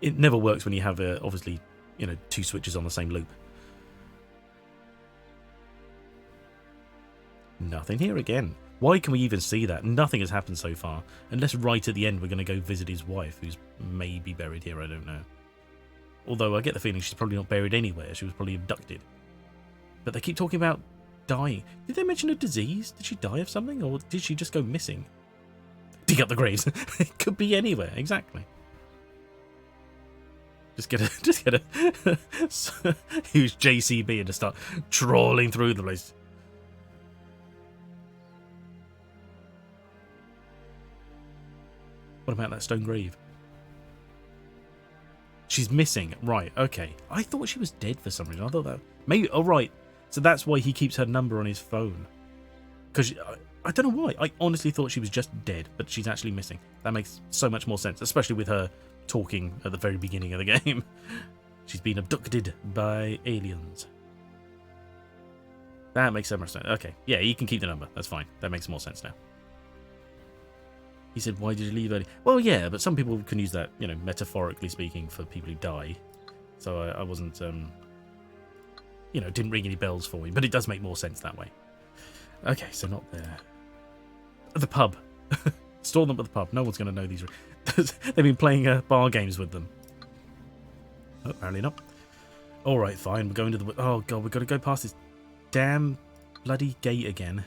it never works when you have obviously, you know, two switches on the same loop. Nothing here again. Why can we even see that? Nothing has happened so far. Unless right at the end we're going to go visit his wife, who's maybe buried here, I don't know. Although I get the feeling she's probably not buried anywhere. She was probably abducted. But they keep talking about dying. Did they mention a disease? Did she die of something? Or did she just go missing? Dig up the graves. It could be anywhere, exactly. Just get a huge JCB and just start trawling through the place. What about that stone grave? She's missing. Right, okay. I thought she was dead for some reason. I thought that... Maybe... Oh, right. So that's why he keeps her number on his phone. Because... I don't know why. I honestly thought she was just dead, but she's actually missing. That makes so much more sense, especially with her talking at the very beginning of the game. She's been abducted by aliens. That makes so much sense. Okay. Yeah, you can keep the number. That's fine. That makes more sense now. He said, why did you leave early? Well, yeah, but some people can use that, you know, metaphorically speaking, for people who die. So I wasn't, you know, didn't ring any bells for me. But it does make more sense that way. Okay, so not there. The pub. Store them at the pub. No one's going to know these. They've been playing bar games with them. Oh, apparently not. All right, fine. We're going to the... Oh, God, we've got to go past this damn bloody gate again.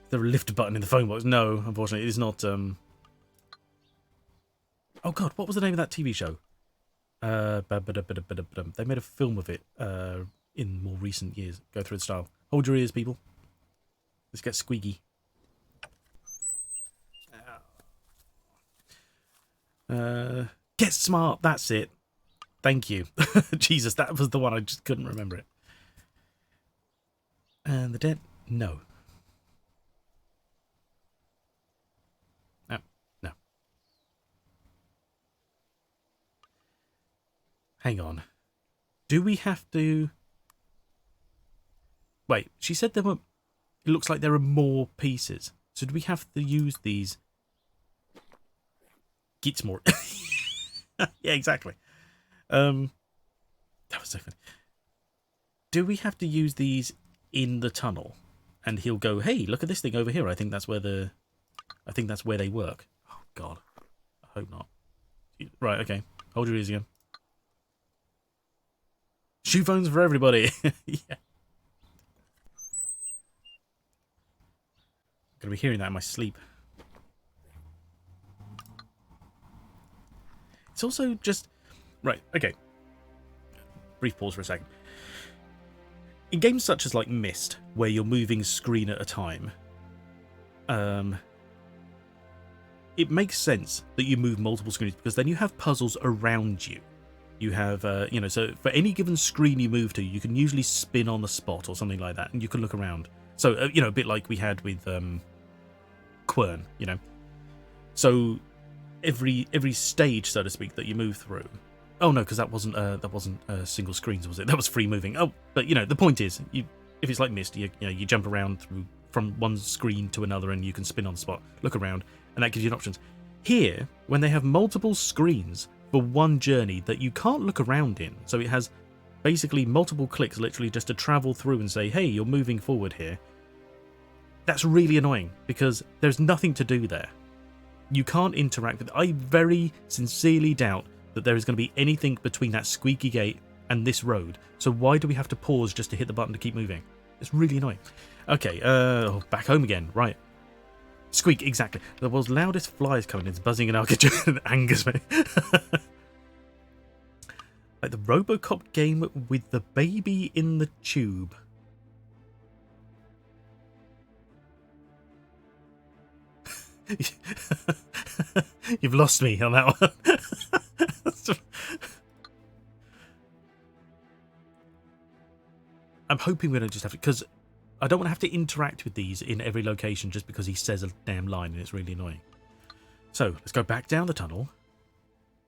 Is there a lift button in the phone box? No, unfortunately, it is not. Oh God, what was the name of that TV show? They made a film of it in more recent years. Go through the style. Hold your ears, people. Let's get squeaky. Get smart. That's it. Thank you. Jesus, that was the one. I just couldn't remember it. And the dead? No. Hang on. Do we have to... Wait, she said there were... It looks like there are more pieces. So do we have to use these... Gets more... Yeah, exactly. That was so funny. Do we have to use these in the tunnel? And he'll go, hey, look at this thing over here. I think that's where they work. Oh, God. I hope not. Right, okay. Hold your ears again. Shoe phones for everybody. Yeah. I'm going to be hearing that in my sleep. It's also just... Right, okay. Brief pause for a second. In games such as like Myst, where you're moving screen at a time, it makes sense that you move multiple screens because then you have puzzles around you. You have, you know, so for any given screen you move to, you can usually spin on the spot or something like that, and you can look around. So, you know, a bit like we had with Quern, you know. So every stage, so to speak, that you move through. Oh no, because that wasn't single screens, was it? That was free moving. Oh, but you know, the point is, if it's like Myst, you jump around from one screen to another, and you can spin on the spot, look around, and that gives you options. Here, when they have multiple screens for one journey that you can't look around in, so it has basically multiple clicks literally just to travel through and say, hey, you're moving forward here. That's really annoying because there's nothing to do there. You can't interact with... I very sincerely doubt that there is going to be anything between that squeaky gate and this road. So why do we have to pause just to hit the button to keep moving? It's really annoying. Okay, back home again. Right. Squeak, exactly. The world's loudest fly is coming in. It's buzzing and it angers me. Like the Robocop game with the baby in the tube. You've lost me on that one. I'm hoping we don't just have to, because I don't want to have to interact with these in every location just because he says a damn line and it's really annoying. So let's go back down the tunnel.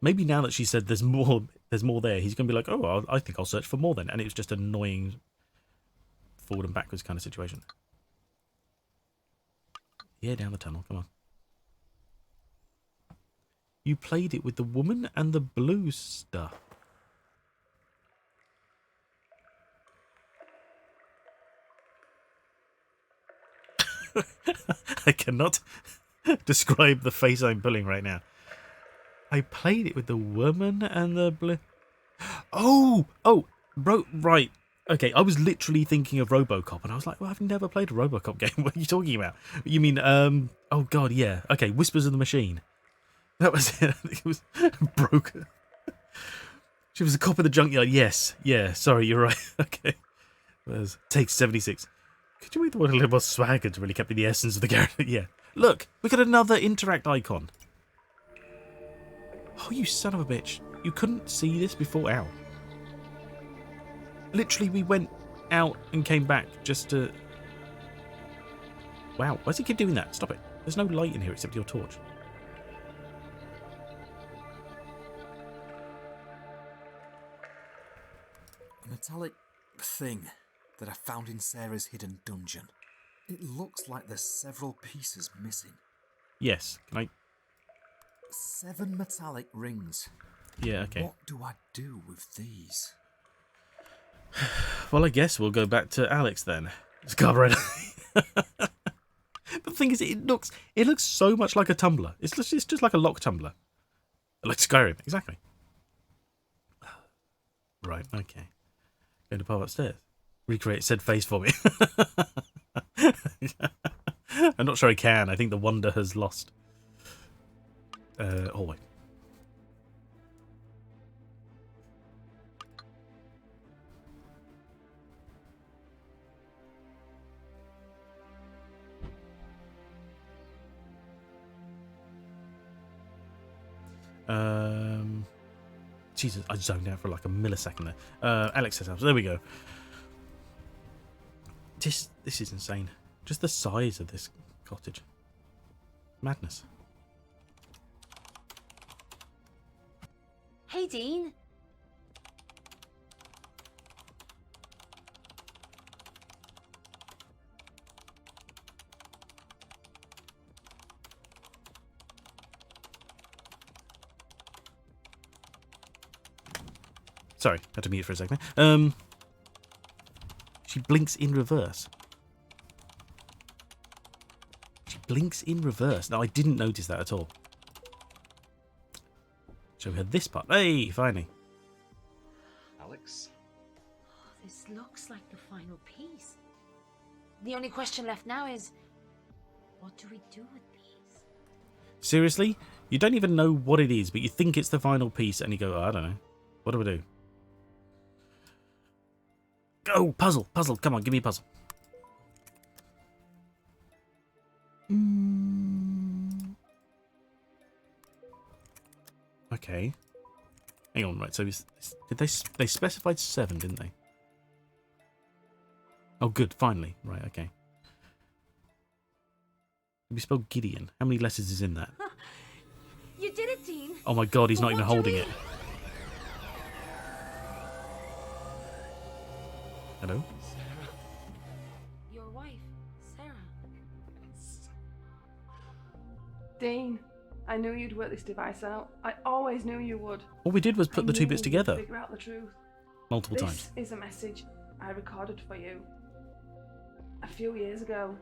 Maybe now that she said there's more there, he's going to be like, oh, I think I'll search for more then. And it was just an annoying forward and backwards kind of situation. Yeah, down the tunnel, come on. You played it with the woman and the blue stuff. I cannot describe the face I'm pulling right now. I played it with the woman and the blue... Oh, right. Okay, I was literally thinking of Robocop, and I was like, well, I've never played a Robocop game. What are you talking about? You mean, oh god, yeah. Okay, Whispers of the Machine. That was it. It was broken. She was a cop in the junkyard. Yes. Yeah, sorry, you're right. Okay. Take 76. Could you make the one a little more swagger to really capture the essence of the character? Yeah. Look, we got another interact icon. Oh, you son of a bitch. You couldn't see this before? Ow. Literally, we went out and came back just to... Wow, why does he keep doing that? Stop it. There's no light in here except your torch. A metallic thing that I found in Sarah's hidden dungeon. It looks like there's several pieces missing. Yes, can I... 7 metallic rings. Yeah, okay. What do I do with these? Well, I guess we'll go back to Alex then. It's carburetor. The thing is, it looks so much like a tumbler. It's just like a lock tumbler. Like Skyrim, exactly. Right, okay. Going to pop upstairs. Recreate said face for me. I'm not sure I can. I think the wonder has lost. Hallway. Jesus, I zoned out for like a millisecond there. Alex says, there we go. This is insane. Just the size of this cottage. Madness. Hey, Dean. Sorry, had to mute for a second. She blinks in reverse. She blinks in reverse. Now, I didn't notice that at all. Show her this part. Hey, finally. Alex? Oh, this looks like the final piece. The only question left now is, what do we do with these? Seriously? You don't even know what it is, but you think it's the final piece, and you go, oh, I don't know. What do I do? Go! Puzzle! Puzzle! Come on, give me a puzzle. Okay. Hang on, right, so did they specified 7, didn't they? Oh, good, finally. Right, okay. We spelled Gideon. How many letters is in that? You did it, Dean. Oh my god, he's not even holding it. Hello? Your wife, Sarah. Dean, I knew you'd work this device out. I always knew you would. All we did was put the two bits together Figure out the truth. multiple times. This is a message I recorded for you a few years ago,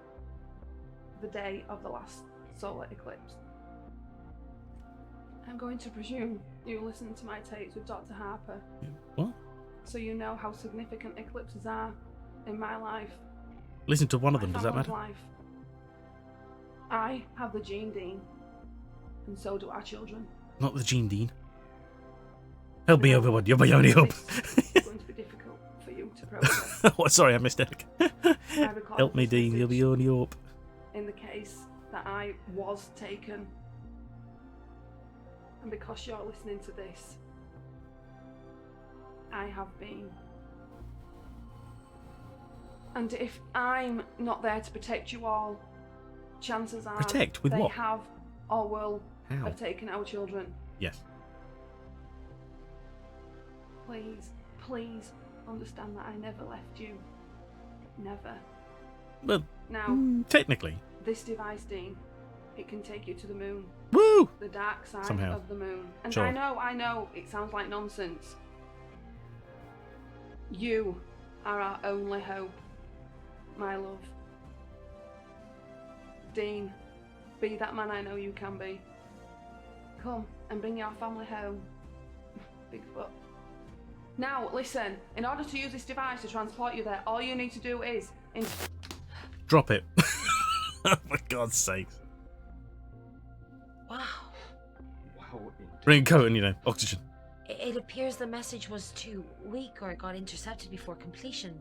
the day of the last solar eclipse. I'm going to presume you listened to my tapes with Dr. Harper, What? so you know how significant eclipses are in my life. Listen to one of my them, does that family's matter? life. I have the gene, Dean, and so do our children. Not the Gene Dean. Help me, No, Obi-Wan, you're my only hope. This is going to be difficult for you to process. Oh, sorry, I missed it. I recorded Help me, this Dean, you're message my only hope. in the case that I was taken. And because you're listening to this, I have been. And if I'm not there to protect you all, chances are Protect? With they what? have or will How? have taken our children. Yes. Please, please understand that I never left you. Never. Well, Now, technically. this device, Dean, it can take you to the moon. Woo! The dark side Somehow. of the moon. And Sure. I know, it sounds like nonsense. You are our only hope, my love. Dean, be that man I know you can be. Come and bring your family home. Bigfoot. Now, listen, in order to use this device to transport you there, all you need to do is... Drop it. Oh, for God's sake. Wow. Wow, Bring a coat and, oxygen. It appears the message was too weak or got intercepted before completion.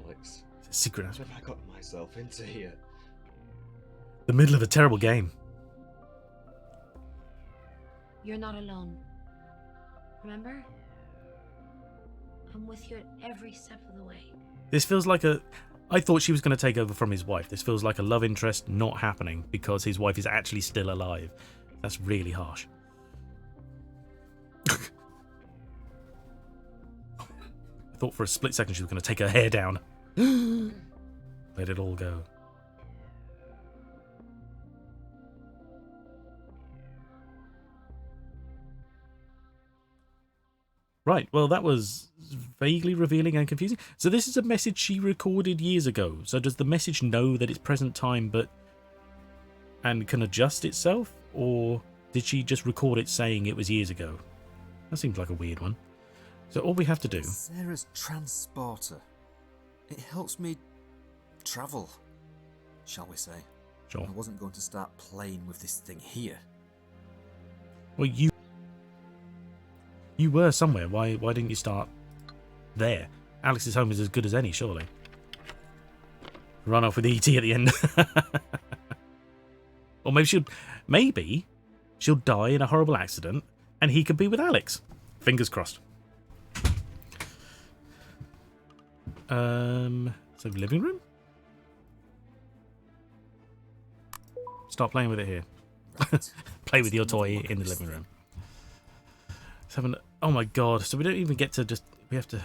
Alex, It's a secret what aspect. have I gotten myself into here? The middle of a terrible game. You're not alone. Remember? I'm with you at every step of the way. This feels like I thought she was going to take over from his wife. This feels like a love interest not happening because his wife is actually still alive. That's really harsh. I thought for a split second she was going to take her hair down. Let it all go. Right, well, that was vaguely revealing and confusing. So this is a message she recorded years ago. So does the message know that it's present time and can adjust itself? Or did she just record it saying it was years ago? That seems like a weird one. So all we have to do... Sarah's transporter. It helps me travel, shall we say. Sure. I wasn't going to start playing with this thing here. Well, you were somewhere. Why didn't you start there? Alex's home is as good as any, surely. Run off with E.T. at the end. Or maybe she'll die in a horrible accident and he could be with Alex. Fingers crossed. So living room? Start playing with it here. Right. Play with your Let's have a toy look at in the this living thing. room. Oh my god, so we don't even get to just... We have to...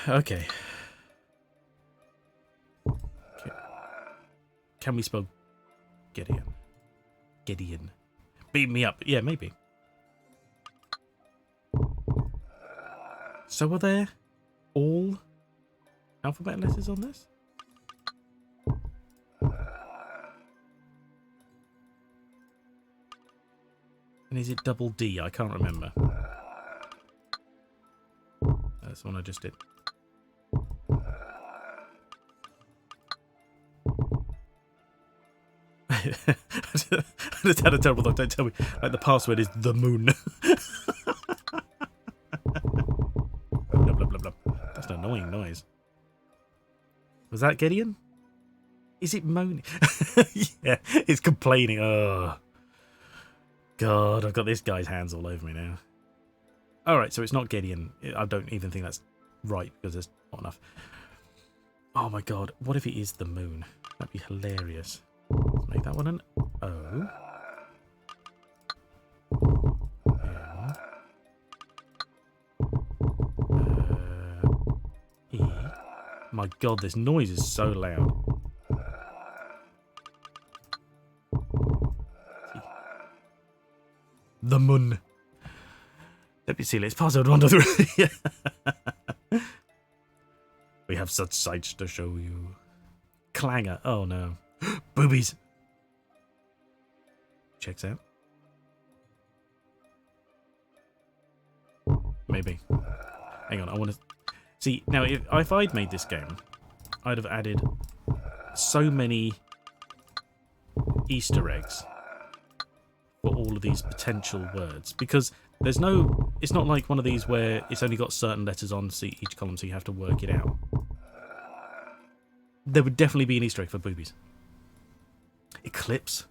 Okay. Can we spell Gideon? Gideon. Beat me up. Yeah, maybe. So are there all alphabet letters on this? And is it double D? I can't remember. That's the one I just did. I just had a terrible thought. Don't tell me. Like the password is the moon. Blah, blah, blah, blah. That's an annoying noise. Was that Gideon? Is it moaning? Yeah, it's complaining. Oh. God, I've got this guy's hands all over me now. Alright, so it's not Gideon. I don't even think that's right because there's not enough. Oh my god, what if it is the moon? That'd be hilarious. Let's make that one an O. E. My god, this noise is so loud. The moon. Let me see, let's pass out 1, 2, 3. We have such sights to show you. Clanger. Oh no. Boobies. checks out. Maybe. Hang on, I want to... See, now, if I'd made this game, I'd have added so many Easter eggs for all of these potential words. Because there's no... It's not like one of these where it's only got certain letters on each column, so you have to work it out. There would definitely be an Easter egg for boobies. Eclipse.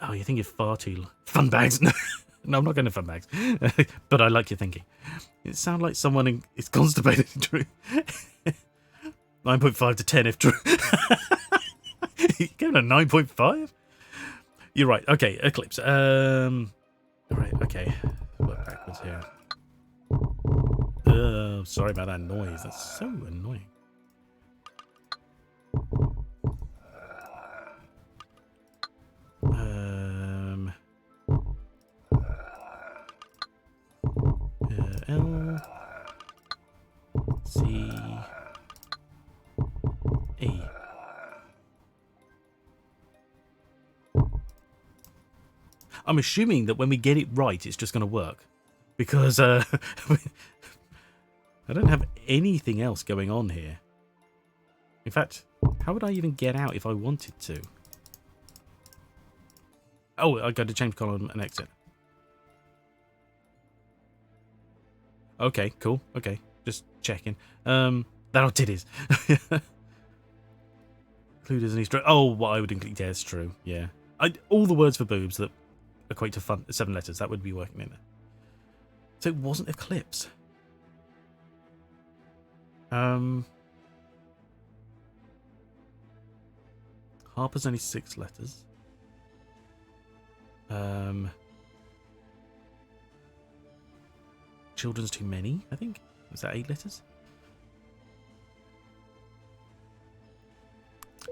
Oh, you're thinking far too... Fun bags. No, I'm not going to fun bags. But I like your thinking. It sounds like someone is constipated, Drew. 9.5 to 10 if true. You gave it a 9.5? You're right. Okay, Eclipse. Right, okay. Work backwards here. Sorry about that noise. That's so annoying. L C E. I'm assuming that when we get it right, it's just going to work, because I don't have anything else going on here. In fact, how would I even get out if I wanted to? Oh, I go to change column and exit. Okay, cool. Okay, just checking. That what it is. Include as an Easter egg. Oh, what I would include. Yeah, it's true. Yeah, all the words for boobs that equate to 7 letters, that would be working in there. So it wasn't Eclipse. Harper's only 6 letters. Children's too many, I think. Is that 8 letters?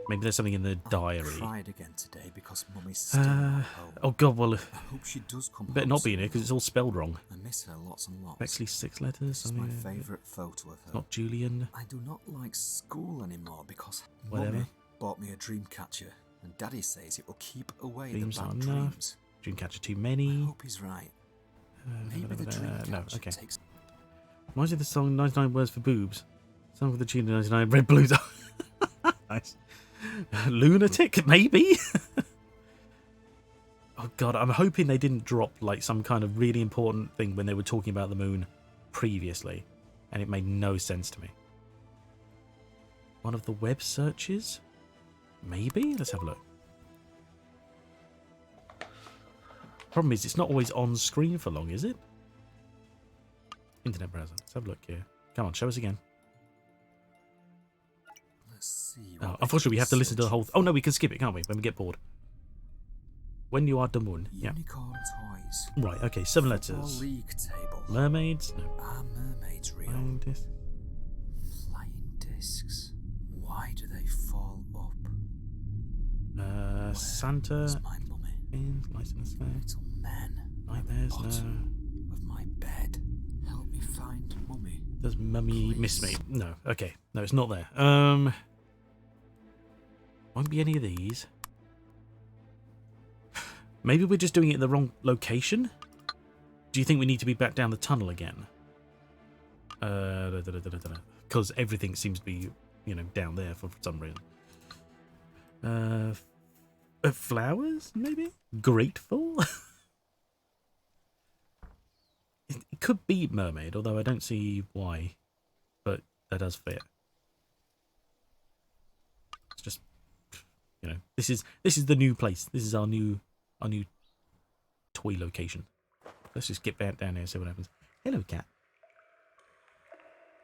Maybe there's something in the diary. I cried again today because Mummy's still not home. Oh god, well, I hope she does come better home not be in soon. here because it's all spelled wrong. I miss her lots and lots. Actually, 6 letters. This is my favourite photo of her. Not Julian. I do not like school anymore because Whatever. Mummy bought me a dream catcher, and Daddy says it will keep away Dreams the aren't bad enough. dreams. Dreamcatcher too I many. hope he's right. Maybe the dream No, catcher okay. takes... Reminds me of the song 99 Words for Boobs. Song with the tune 99 Red Blues. Nice. Lunatic, maybe? Oh god, I'm hoping they didn't drop like some kind of really important thing when they were talking about the moon previously, and it made no sense to me. One of the web searches? Maybe? Let's have a look. Problem is, it's not always on screen for long, is it? Internet browser. Let's have a look here. Come on, show us again. Let's see. Oh, unfortunately, we have to listen to the whole... Oh, no, we can skip it, can't we? When we get bored. When you are the moon. Yeah. Unicorn toys. Right, okay, 7 Football letters. league table. Mermaids? No. Are mermaids real? Flying disc. Flying discs. Why do they fall up? Where Santa. is my mummy? Lights in the sky. Little men. Nightmares? No. Bottom of my bed. Help me find mummy. Does Mummy miss me? No. Okay. No, it's not there. Won't be any of these. Maybe we're just doing it in the wrong location? Do you think we need to be back down the tunnel again? Because everything seems to be, you know, down there for some reason. Flowers, maybe? Grateful? It could be mermaid, although I don't see why. But that does fit. It's just, you know, this is the new place. This is our new toy location. Let's just get back down here and see what happens. Hello, cat.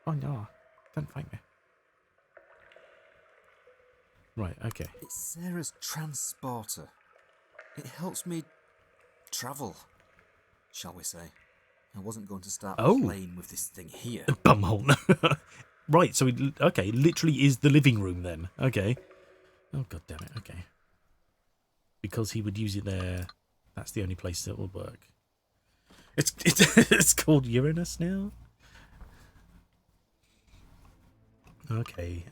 Oh no, don't fight me. Right, okay. It's Sarah's transporter. It helps me travel, shall we say. I wasn't going to start playing with this thing here. Bumhole. Right, so okay, literally is the living room then. Okay. Oh god damn it. Okay. Because he would use it there. That's the only place that will work. It's called Uranus now. Okay.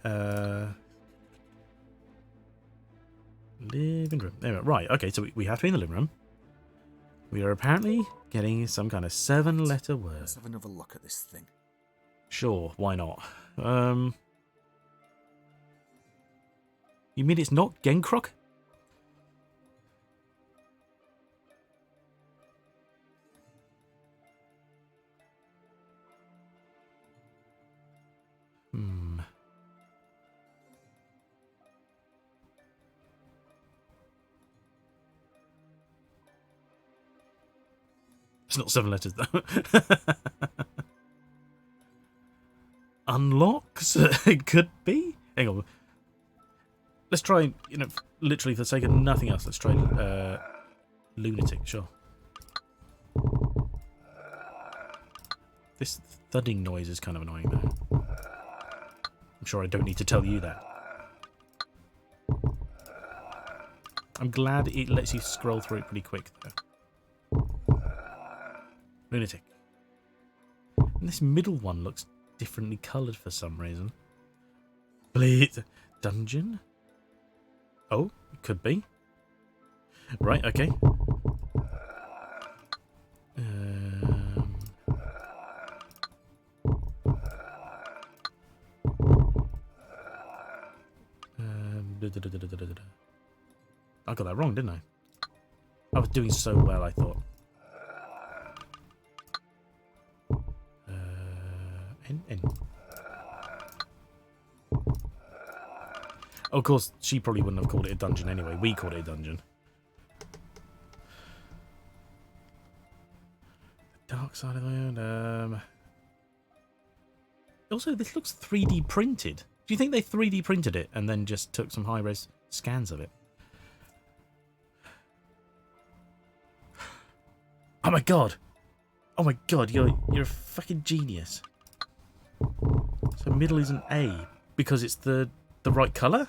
Living room. There we go. Right, okay, so we have to be in the living room. We are apparently getting some kind of 7-letter word. Let's have another look at this thing. Sure, why not? You mean it's not Genkrok? Hmm. It's not 7 letters though. Unlocks? It could be. Hang on. Let's try, literally for the sake of nothing else, let's try lunatic, sure. This thudding noise is kind of annoying though. I'm sure I don't need to tell you that. I'm glad it lets you scroll through it pretty quick though. Lunatic. And this middle one looks differently coloured for some reason. Please. Dungeon? Oh, it could be. Right, okay. I got that wrong, didn't I? I was doing so well, I thought. N. Of course, she probably wouldn't have called it a dungeon anyway. We called it a dungeon. Dark side of the moon. Also, this looks 3D printed. Do you think they 3D printed it and then just took some high-res scans of it? Oh my god! Oh my god, you're a fucking genius. So middle is an A because it's the right colour?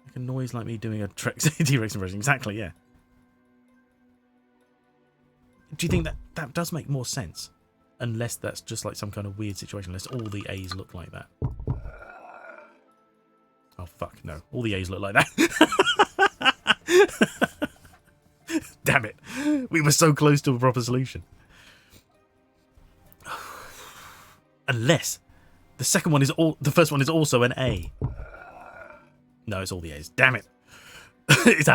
Like a noise like me doing a T-Rex impression. Exactly, yeah. Do you think that does make more sense? Unless that's just like some kind of weird situation. Unless all the A's look like that. Oh, fuck, no. All the A's look like that. Damn it. We were so close to a proper solution. Unless the second one is the first one is also an A. No, it's all the A's. Damn it. It's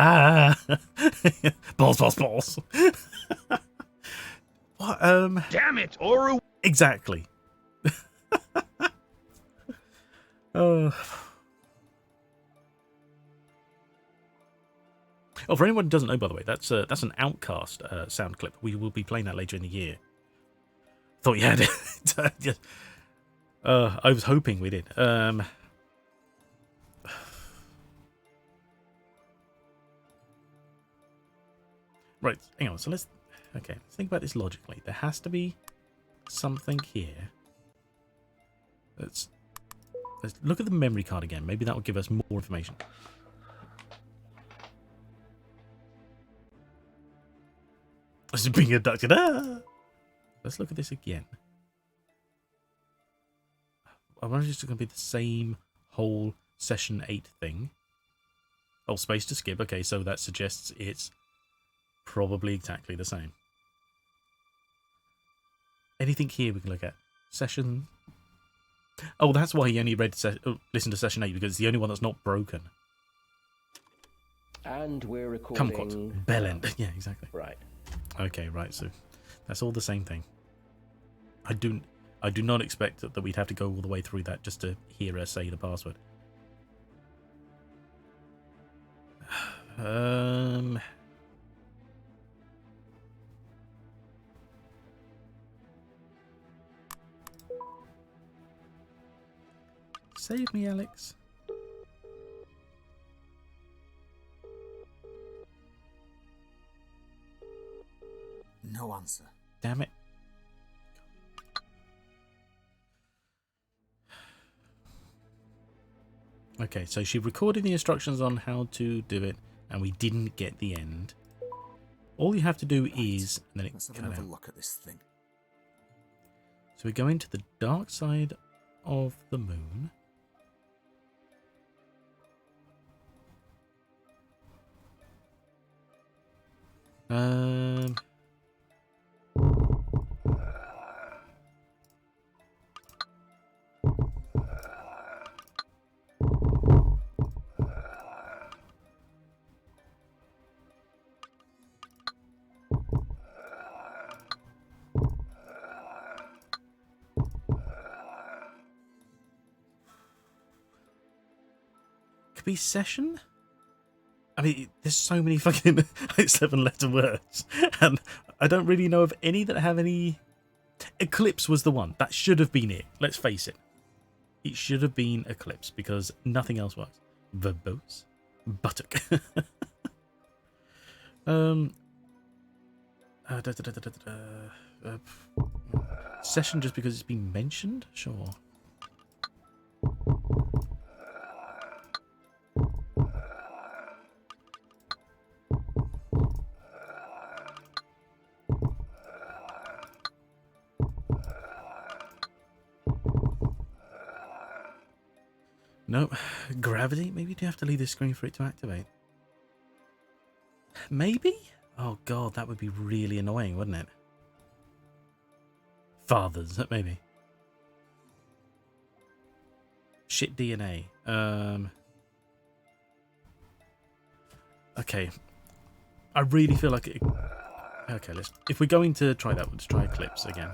balls. What? Damn it, Oru! Exactly. Oh, for anyone who doesn't know, by the way, that's an Outcast sound clip. We will be playing that later in the year. Thought you had it. I was hoping we did. Right, hang on. So let's think about this logically. There has to be something here. Let's look at the memory card again. Maybe that will give us more information. This is being abducted. Let's look at this again. I wonder if it's going to be the same whole session 8 thing. Oh, space to skip. Okay, so that suggests it's probably exactly the same. Anything here we can look at? Session... Oh, that's why he only listened to session 8, because it's the only one that's not broken. And we're recording... Kumquat. Bellend. Yeah, exactly. Right. Okay, right, so that's all the same thing. I do not expect that we'd have to go all the way through that just to hear her say the password. Save me, Alex. No answer. Damn it. Okay, so she recorded the instructions on how to do it, and we didn't get the end. All you have to do is... And then Let's have another look at this thing. So we go into the dark side of the moon. Um. Could be session? I mean, there's so many fucking 7-letter words, and I don't really know of any that have any. Eclipse was the one. That should have been it. Let's face it. It should have been Eclipse, because nothing else works. Verbose? Buttock. Session just because it's been mentioned? Sure. No. Gravity? Maybe you have to leave the screen for it to activate. Maybe? Oh god, that would be really annoying, wouldn't it? Fathers, maybe. Shit DNA. Okay. I really feel like it... Okay, if we're going to try that, let's try Eclipse again.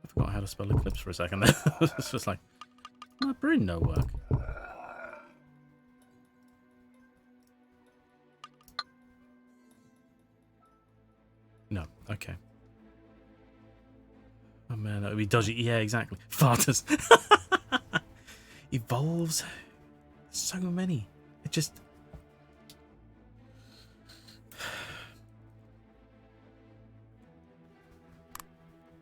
I forgot how to spell Eclipse for a second there. It's just like, my brain no work. No, okay. Oh man, that would be dodgy. Yeah, exactly. Farters. Evolves. So many. It just...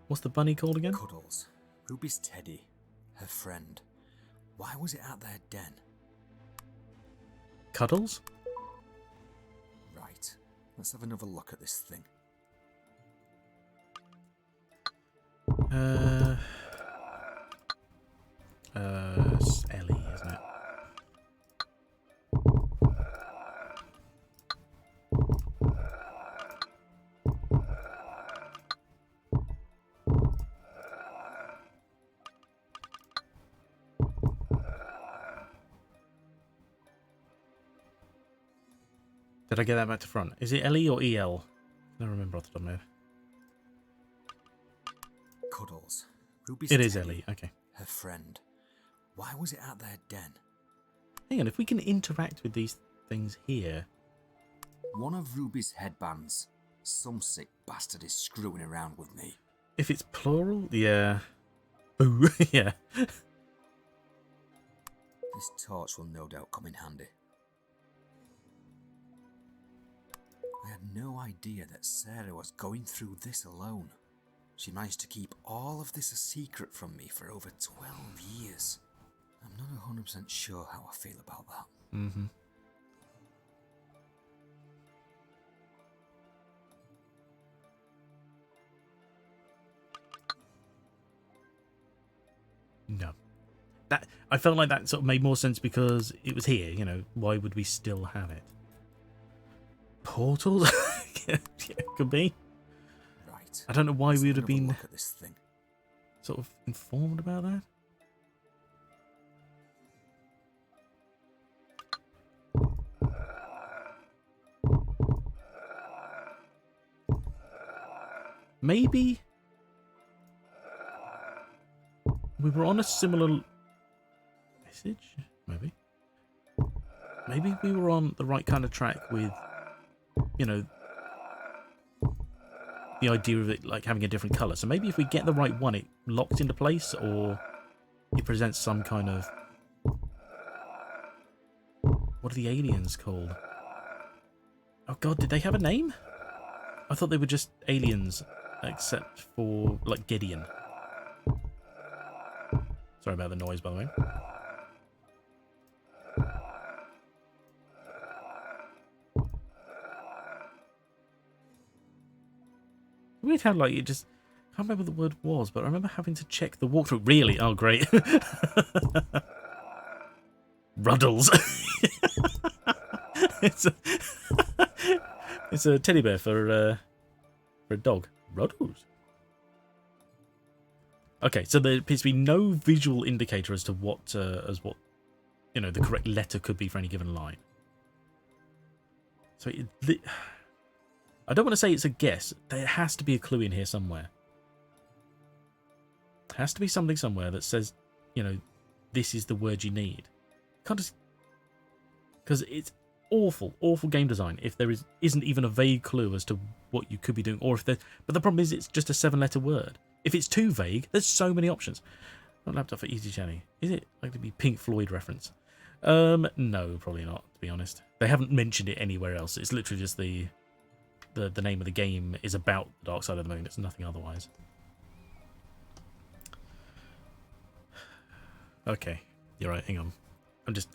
What's the bunny called again? Cuddles. Ruby's teddy. Her friend. Why was it at their den? Cuddles? Right. Let's have another look at this thing. It's Ellie, isn't it? Did I get that back to front? Is it Ellie or EL? I don't remember off the top of my head. Cuddles. Ruby's It is teddy, Ellie, okay. her friend. Why was it at their den? Hang on, if we can interact with these things here... One of Ruby's headbands. Some sick bastard is screwing around with me. If it's plural, yeah. Boo, yeah. This torch will no doubt come in handy. I had no idea that Sarah was going through this alone. She managed to keep all of this a secret from me for over 12 years. I'm not 100% sure how I feel about that. Mm-hmm. No. That I felt like that sort of made more sense because it was here, you know. Why would we still have it? Portals? Yeah, could be. Right. I don't know why Let's we would have have another been look at this thing. sort of informed about that. Maybe we were on a similar message. Maybe we were on the right kind of track with, you know, the idea of it like having a different color. So maybe if we get the right one, it locks into place, or it presents some kind of... What are the aliens called? Oh god, did they have a name? I thought they were just aliens, except for, like, Gideon. Sorry about the noise, by the way. Weird how like it just can't remember what the word was, but I remember having to check the walkthrough. Really? Oh, great. Ruddles. it's a teddy bear for a dog. Ruddles. Okay, so there appears to be no visual indicator as to what the correct letter could be for any given line. So I don't want to say it's a guess. There has to be a clue in here somewhere. Has to be something somewhere that says, this is the word you need. Can't just, because it's awful game design if there isn't even a vague clue as to what you could be doing, or if there. But the problem is, it's just a 7-letter word. If it's too vague, there's so many options. Not laptop for Easy Journey. Is it likely to be Pink Floyd reference? No, probably not. To be honest, they haven't mentioned it anywhere else. It's literally just the name of the game is about the Dark Side of the Moon. It's nothing otherwise. Okay, you're right. Hang on. Is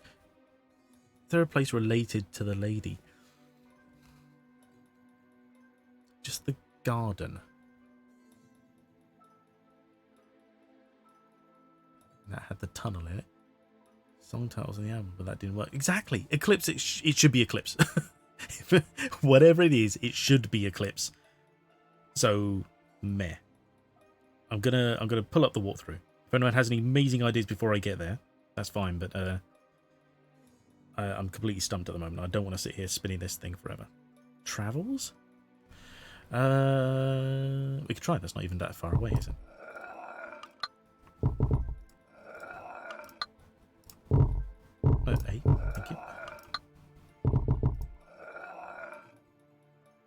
there a place related to the lady? Just the garden. That had the tunnel in it. Song titles in the album, but that didn't work. Exactly. Eclipse. It should be Eclipse. Whatever it is, it should be Eclipse. So, meh. I'm gonna pull up the walkthrough. If anyone has any amazing ideas before I get there, that's fine. But I'm completely stumped at the moment. I don't want to sit here spinning this thing forever. Travels? We could try. That's not even that far away, is it? Hey, thank you.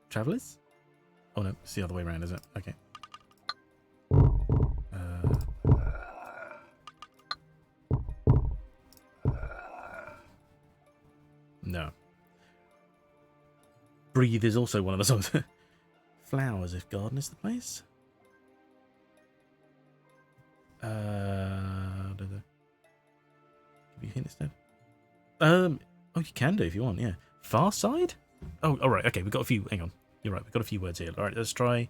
Travellers? Oh no, it's the other way around, is it? Okay. No. Breathe is also one of the songs. Flowers, if garden is the place. Give you a hint instead. Oh, you can do if you want, yeah. Far side? Oh, alright, okay, we've got a few. Hang on. You're right, we've got a few words here. Alright, let's try.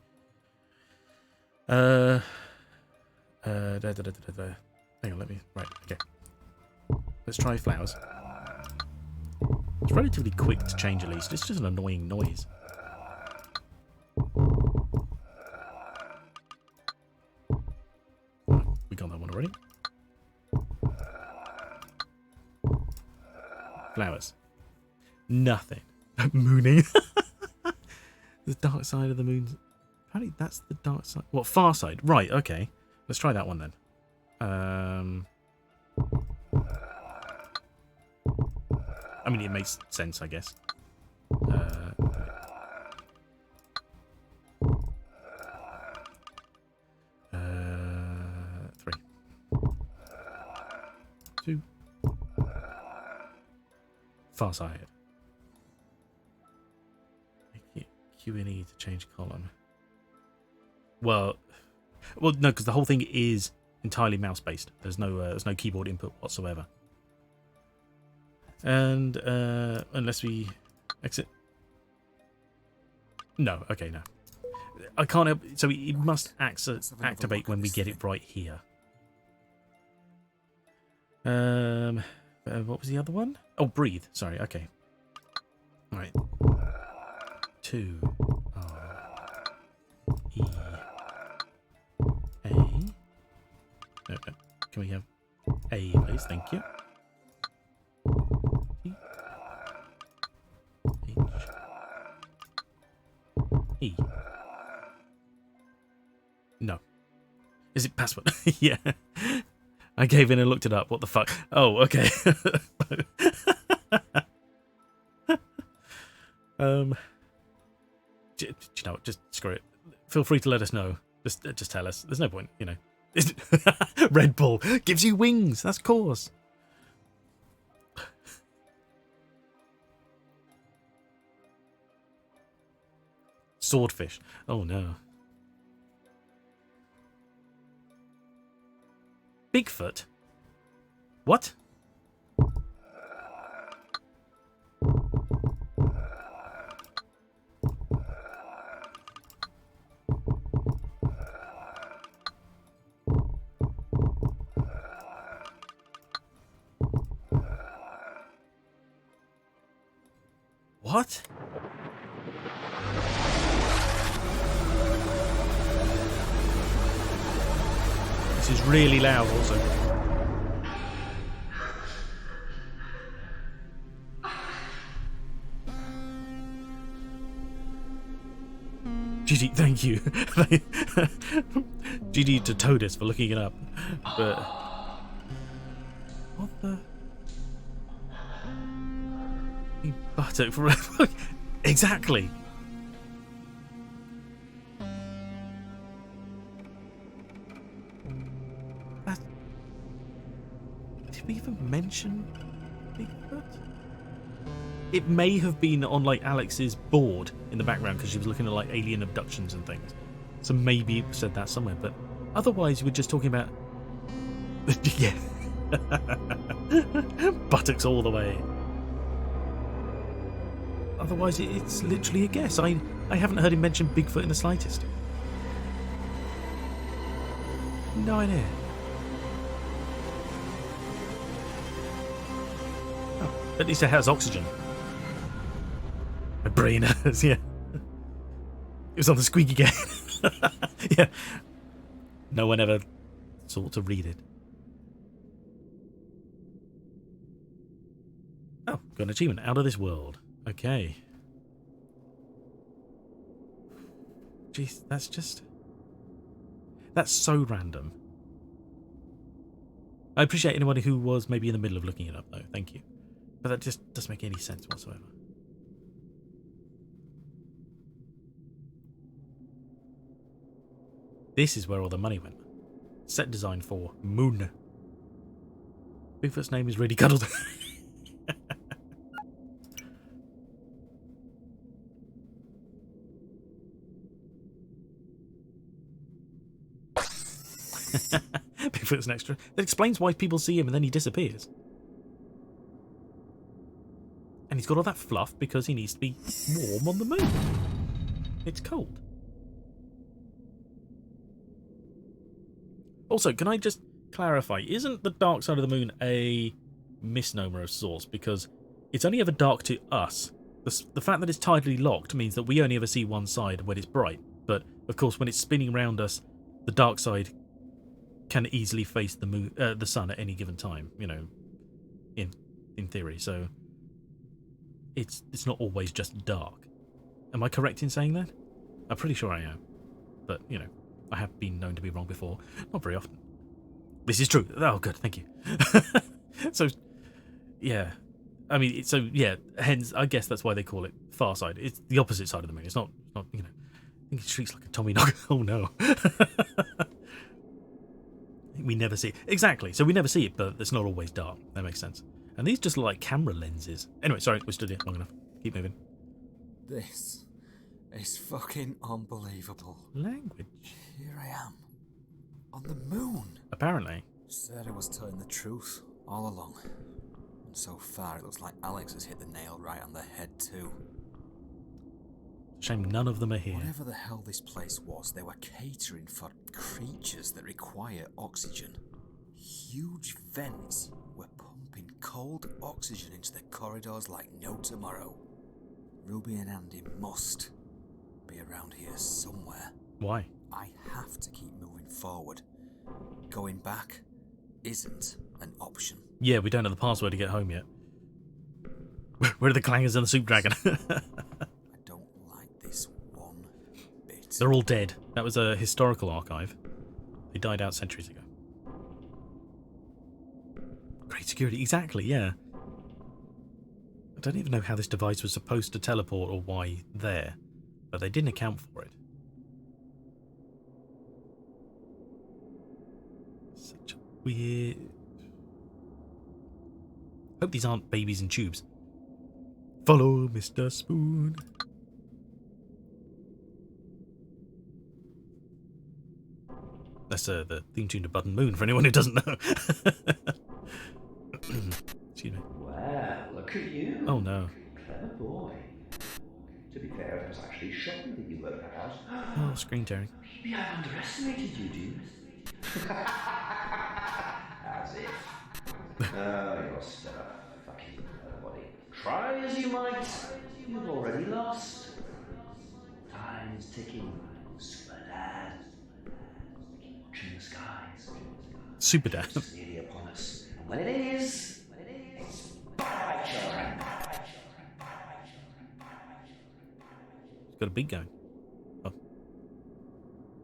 Hang on, let me. Right, okay. Let's try flowers. It's relatively quick to change at least. It's just an annoying noise. We got that one already. Flowers. Nothing. Mooning. The dark side of the moon. Apparently that's the dark side. What, far side? Right, okay. Let's try that one then. I mean, it makes sense, I guess. 3, 2. Far side. Make it Q and E to change column. Well, no, because the whole thing is entirely mouse based. There's no keyboard input whatsoever. And unless we exit. No, okay, no. I can't help. So it must activate when we get it right here. What was the other one? Oh, breathe. Sorry. Okay. All right. 2 R E A. Okay. Can we have A, please? Thank you. H E. No. Is it password? Yeah. I gave in and looked it up. What the fuck? Oh, okay. Do you know what? Just screw it. Feel free to let us know. Just tell us. There's no point, you know. Red Bull gives you wings. That's course. Swordfish. Oh no. Bigfoot? What? What? This is really loud also. GG, thank you. GG to Todus for looking it up. But what the? Buttock forever. Exactly. That... Did we even mention Bigfoot? It may have been on like Alex's board in the background because she was looking at like alien abductions and things. So maybe it said that somewhere, but otherwise we're just talking about yeah. Buttocks all the way. Otherwise it's literally a guess. I haven't heard him mention Bigfoot in the slightest. No idea. Oh, at least it has oxygen. My brain has, yeah. It was on the squeak again. Yeah. No one ever sought to read it. Oh, got an achievement. Out of this world. Okay. Jeez, that's just... That's so random. I appreciate anybody who was maybe in the middle of looking it up, though. Thank you. But that just doesn't make any sense whatsoever. This is where all the money went. Set design for Moon. Bigfoot's name is really cuddled. Bigfoot's an extra. That explains why people see him and then he disappears. And he's got all that fluff because he needs to be warm on the moon. It's cold. Also, can I just clarify, isn't the dark side of the moon a misnomer of sorts? Because it's only ever dark to us. The fact that it's tidally locked means that we only ever see one side when it's bright. But, of course, when it's spinning around us, the dark side can easily face the moon, the sun at any given time, you know, in theory. So, it's not always just dark. Am I correct in saying that? I'm pretty sure I am. But, you know. I have been known to be wrong before. Not very often. This is true. Oh, good. Thank you. So, yeah. I mean, so, yeah. Hence, I guess that's why they call it Far Side. It's the opposite side of the moon. It's not you know. I think it streaks like a Tommy Knocker. Oh, no. We never see it. Exactly. So we never see it, but it's not always dark. That makes sense. And these just look like camera lenses. Anyway, sorry. We stood here long enough. Keep moving. This is fucking unbelievable. Language. Here I am. On the moon. Apparently. Sarah was telling the truth all along. And so far it looks like Alex has hit the nail right on the head too. Shame none of them are here. Whatever the hell this place was, they were catering for creatures that require oxygen. Huge vents were pumping cold oxygen into the corridors like no tomorrow. Ruby and Andy must be around here somewhere. Why? I have to keep moving forward. Going back isn't an option. Yeah, we don't have the password to get home yet. Where are the clangers and the soup dragon? I don't like this one bit. They're all dead. That was a historical archive. They died out centuries ago. Great security, exactly, yeah. I don't even know how this device was supposed to teleport or why there, but they didn't account for it. Such a weird... Hope these aren't babies in tubes. Follow Mr. Spoon. That's the theme tune to Button Moon for anyone who doesn't know. Excuse me. Well, look at you. Oh no. Clever boy. To be fair, it was actually shocking that you worked that out. Oh, screen tearing. Maybe I underestimated you, dude. As if. Oh, you're still a fucking nobody. Try as you might, You've already lost. Time's ticking, Super Dad. Keep watching the skies. Super Dad. It's nearly upon us. And when it is, it's bye, children. It's got a beat going. Oh.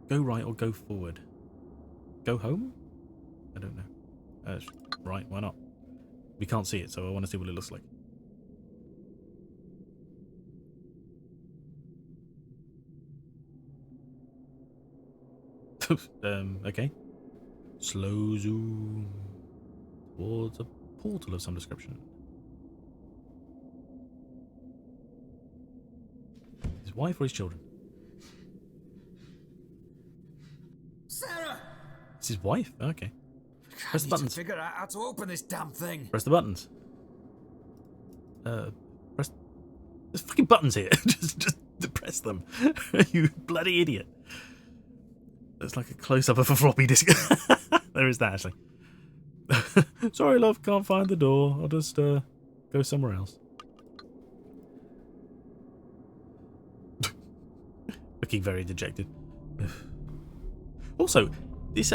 Go right or go forward? Go home? I don't know. Right, why not? We can't see it, so I want to see what it looks like. Okay. Slow zoom towards a portal of some description. His wife or his children? Sarah! It's his wife? Okay. Press the I need buttons. to figure out how to open this damn thing. Press the buttons. Press. There's fucking buttons here. just press them. You bloody idiot. It's like a close-up of a floppy disk. There is that, actually. Sorry, love, can't find the door. I'll just go somewhere else. Looking very dejected. Also, this...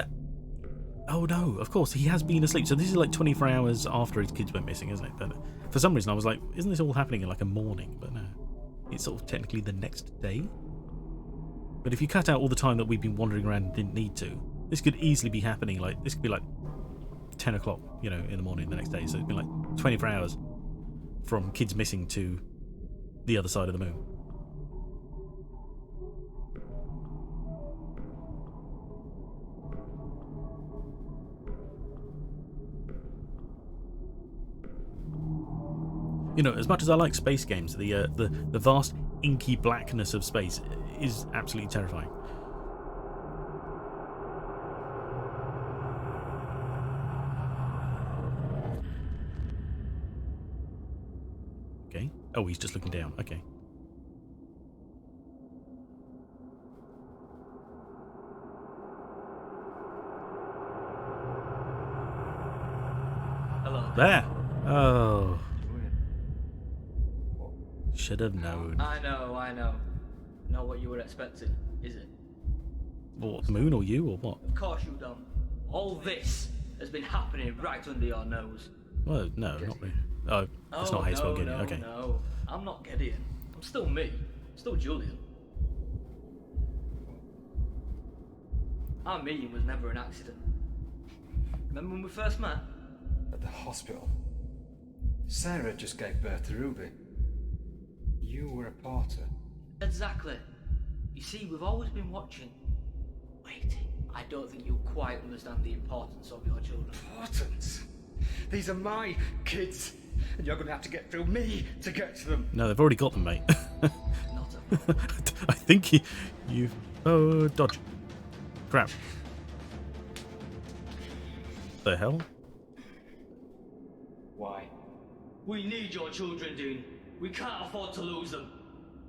oh no, of course, he has been asleep. So this is like 24 hours after his kids went missing, isn't it? But for some reason I was like, isn't this all happening in like a morning? But no, it's sort of technically the next day. But if you cut out all the time that we've been wandering around and didn't need to, this could easily be happening, like, this could be like 10 o'clock, you know, in the morning the next day. So it's been like 24 hours from kids missing to the other side of the moon. You know, as much as I like space games, the vast inky blackness of space is absolutely terrifying. Okay. Oh, he's just looking down. Okay. Hello. There. Oh. Should have known. I know. Not what you were expecting, is it? What, the moon or you or what? Of course you don't. All this has been happening right under your nose. Well, no, not really. Oh, it's not how you spell Gideon. Okay. No, I'm not Gideon. I'm still me. I'm still Julian. Our meeting was never an accident. Remember when we first met? At the hospital. Sarah just gave birth to Ruby. You were a porter. Exactly. You see, we've always been watching. Waiting. I don't think you quite understand the importance of your children. Importance? These are my kids, and you're going to have to get through me to get to them. No, they've already got them, mate. Not a problem. I think you... Oh, dodge. Crap. The hell? Why? We need your children, Dean. We can't afford to lose them.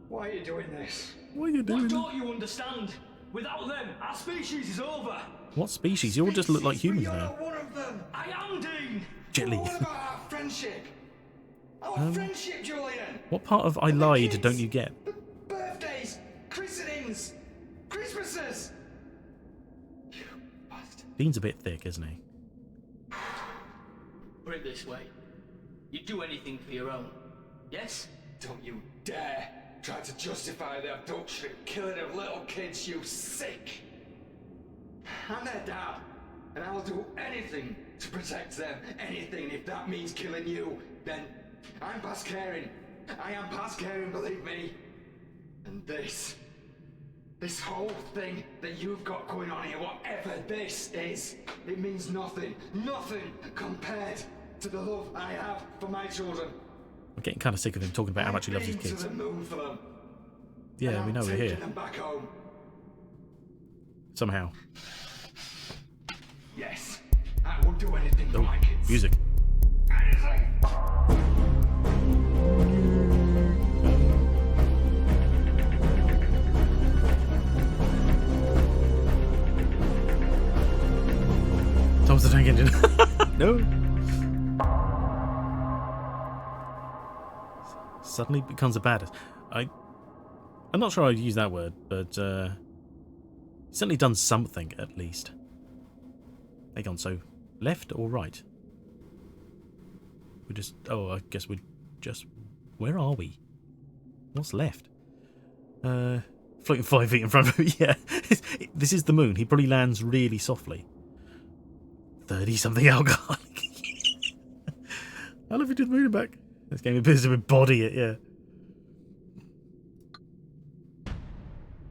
Why are you doing this? What are you What doing? don't you understand? Without them, our species is over. What species? You all just look like humans You're now. not one of them. I am Dean. Jet Li. What about our friendship? Our friendship, Julian. What part of I And the lied kids, don't you get? Birthdays, christenings, Christmases. You bastard. Dean's a bit thick, isn't he? Put it this way. You'd do anything for your own. Yes? Don't you dare try to justify the abduction and killing of little kids, you sick! I'm their dad, and I will do anything to protect them. Anything. If that means killing you, then I'm past caring. I am past caring, believe me. And this whole thing that you've got going on here, whatever this is, it means nothing. Nothing compared to the love I have for my children. I'm getting kind of sick of him talking about how much he loves his I've been kids. to the moon for them. Yeah, and we know I'm we're taking here. them back home. Somehow. Yes, I will do anything for Oh, my kids. music. Anything. Thomas the Tank Engine. suddenly becomes a badass. I'm not sure I'd use that word, but he's certainly done something at least. Hang on, so left or right? We just... Oh, I guess we just... Where are we? What's left? Floating 5 feet in front of me. Yeah, this is the moon. He probably lands really softly. 30-something alcoholic. I love you to the moon and back. This game appears to embody it, yeah.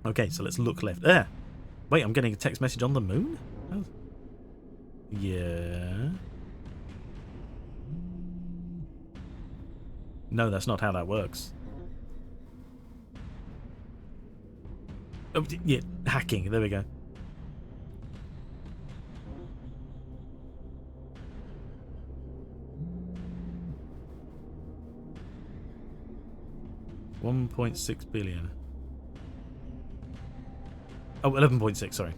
Okay, so let's look left. There! Wait, I'm getting a text message on the moon? Oh. Yeah. No, that's not how that works. Oh, yeah, hacking. There we go. $1.6 billion. Oh, 11.6, sorry.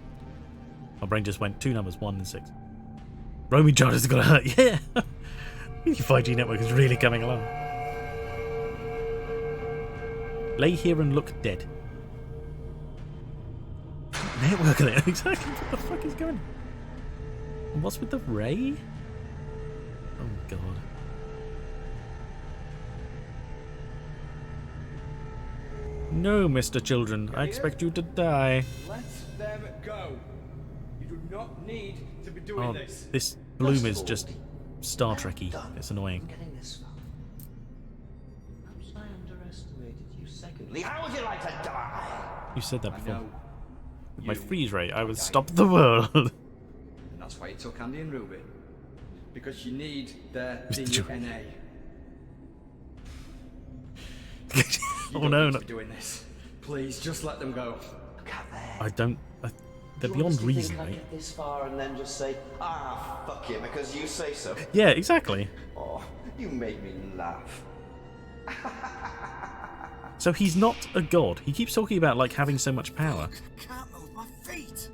My brain just went 2 numbers, 1 and 6. Roaming charges are gonna hurt, yeah! Your 5G network is really coming along. Lay here and look dead. Network there, exactly. What the fuck is going on? And what's with the ray? Oh god. No, Mr. Children, I expect you to die. Let them go. You do not need to be doing this. This bloom is just Star Trek-y. It's annoying. Getting this far. Perhaps I underestimated you. Secondly, how would you like to die? You said that before. know. With my freeze ray, I would stop the world. And that's why you took Andy and Ruby. Because you need their DNA. Oh no, no. Doing this. Please, just let them go. Look out there. I don't... they're You beyond honestly reason, think I'd mate. get this far and then just say, fuck you, because you say so. Yeah, exactly. Oh, you made me laugh. So he's not a god. He keeps talking about, like, having so much power. Can't move my feet.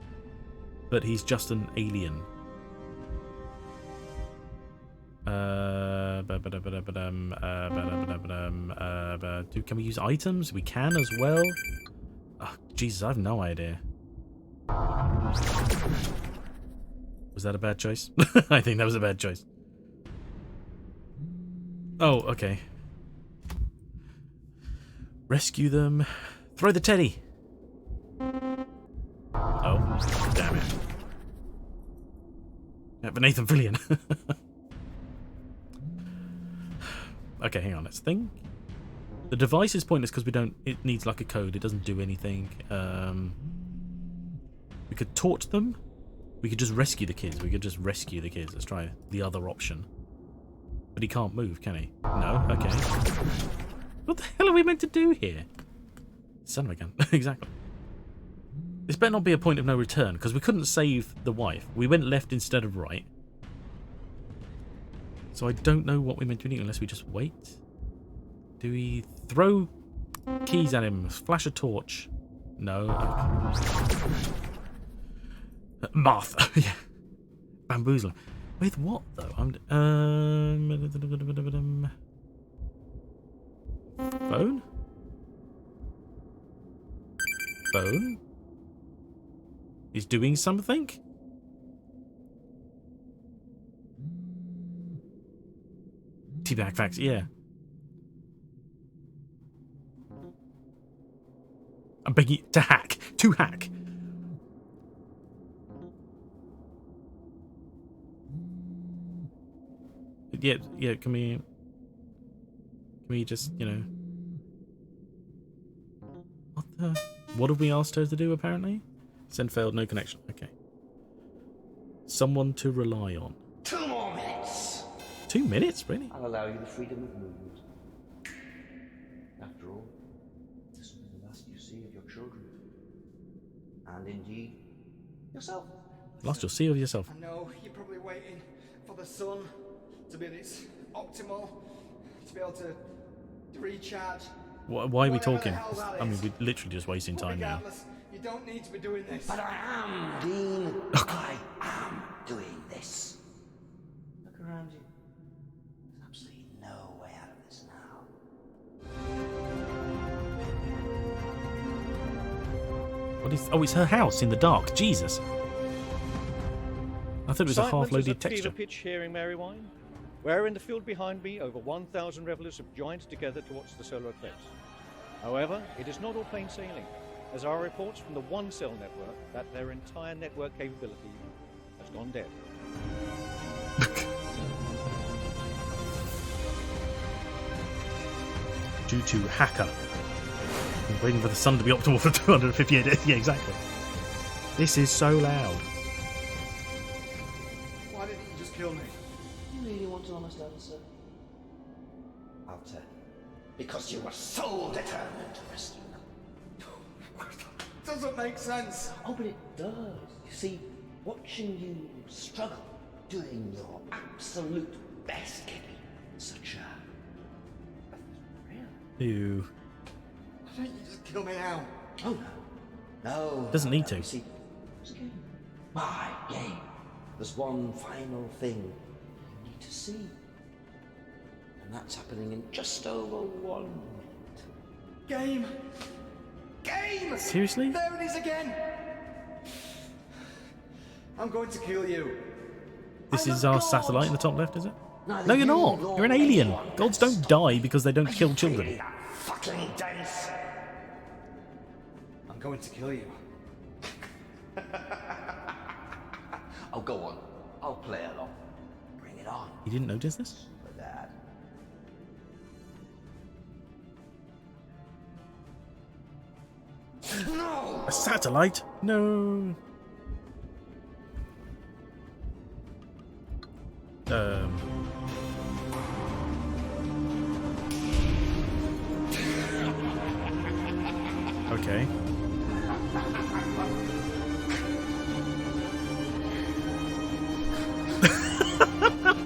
But he's just an alien. Can we use items? We can as well. Oh, Jesus, I have no idea. Was that a bad choice? I think that was a bad choice. Oh, okay. Rescue them. Throw the teddy. Oh, damn it. Yeah, but Nathan Fillion. Okay, hang on, let's think. The device is pointless because we don't... It needs like a code. It doesn't do anything. We could torch them. We could just rescue the kids. We could just rescue the kids. Let's try the other option. But he can't move, can he? No? Okay. What the hell are we meant to do here? Son of a gun. Exactly. This better not be a point of no return, because we couldn't save the wife. We went left instead of right. So I don't know what we're meant to do unless we just wait. Do we throw keys at him? Flash a torch? No. Okay. Martha. Yeah. Bamboozler. With what though? Phone? Phone? He's doing something? Teabag facts, yeah. I'm begging you to hack. To hack. Yeah, can we just, you know... What have we asked her to do, apparently? Send failed, no connection. Okay. Someone to rely on. 2 more minutes. 2 minutes, really? I'll allow you the freedom of movement. After all, this will be the last you see of your children. And indeed, yourself. Last you'll see of yourself. I know, you're probably waiting for the sun to be at its optimal, to be able to recharge. Why are we talking? I mean, we're literally just wasting time now. You don't need to be doing this. But I am, Dean. I am doing this. Look around you. There's absolutely no way out of this now. What is? Oh, it's her house in the dark. Jesus. I thought it was a Excitement is half-loaded at fever texture. pitch here in Marywine, where in the field behind me over 1,000 revelers have joined together to watch the solar eclipse. However, it is not all plain sailing, as are reports from the One Cell network that their entire network capability has gone dead. Due to hacker. I'm waiting for the sun to be optimal for 258 days. Yeah, exactly. This is so loud. Why didn't you just kill me? You really want an honest answer? Alter. Because you were so determined to rescue them. Doesn't make sense. Oh, but it does. You see, watching you struggle, doing your absolute best, Kitty, such a... Ew. Why don't you just kill me now? Oh, no. No. Doesn't need to. You see, it's a game. My game. There's one final thing you need to see. And that's happening in just over 1 minute. Game! Game! Seriously? There it is again! I'm going to kill you. This is our satellite in the top left, is it? No, you're not. You're an alien. Gods don't die because they don't kill children. Fucking dense. I'm going to kill you. Oh, go on. I'll play along. Bring it on. You didn't notice this? For Dad. No! A satellite? No. Okay.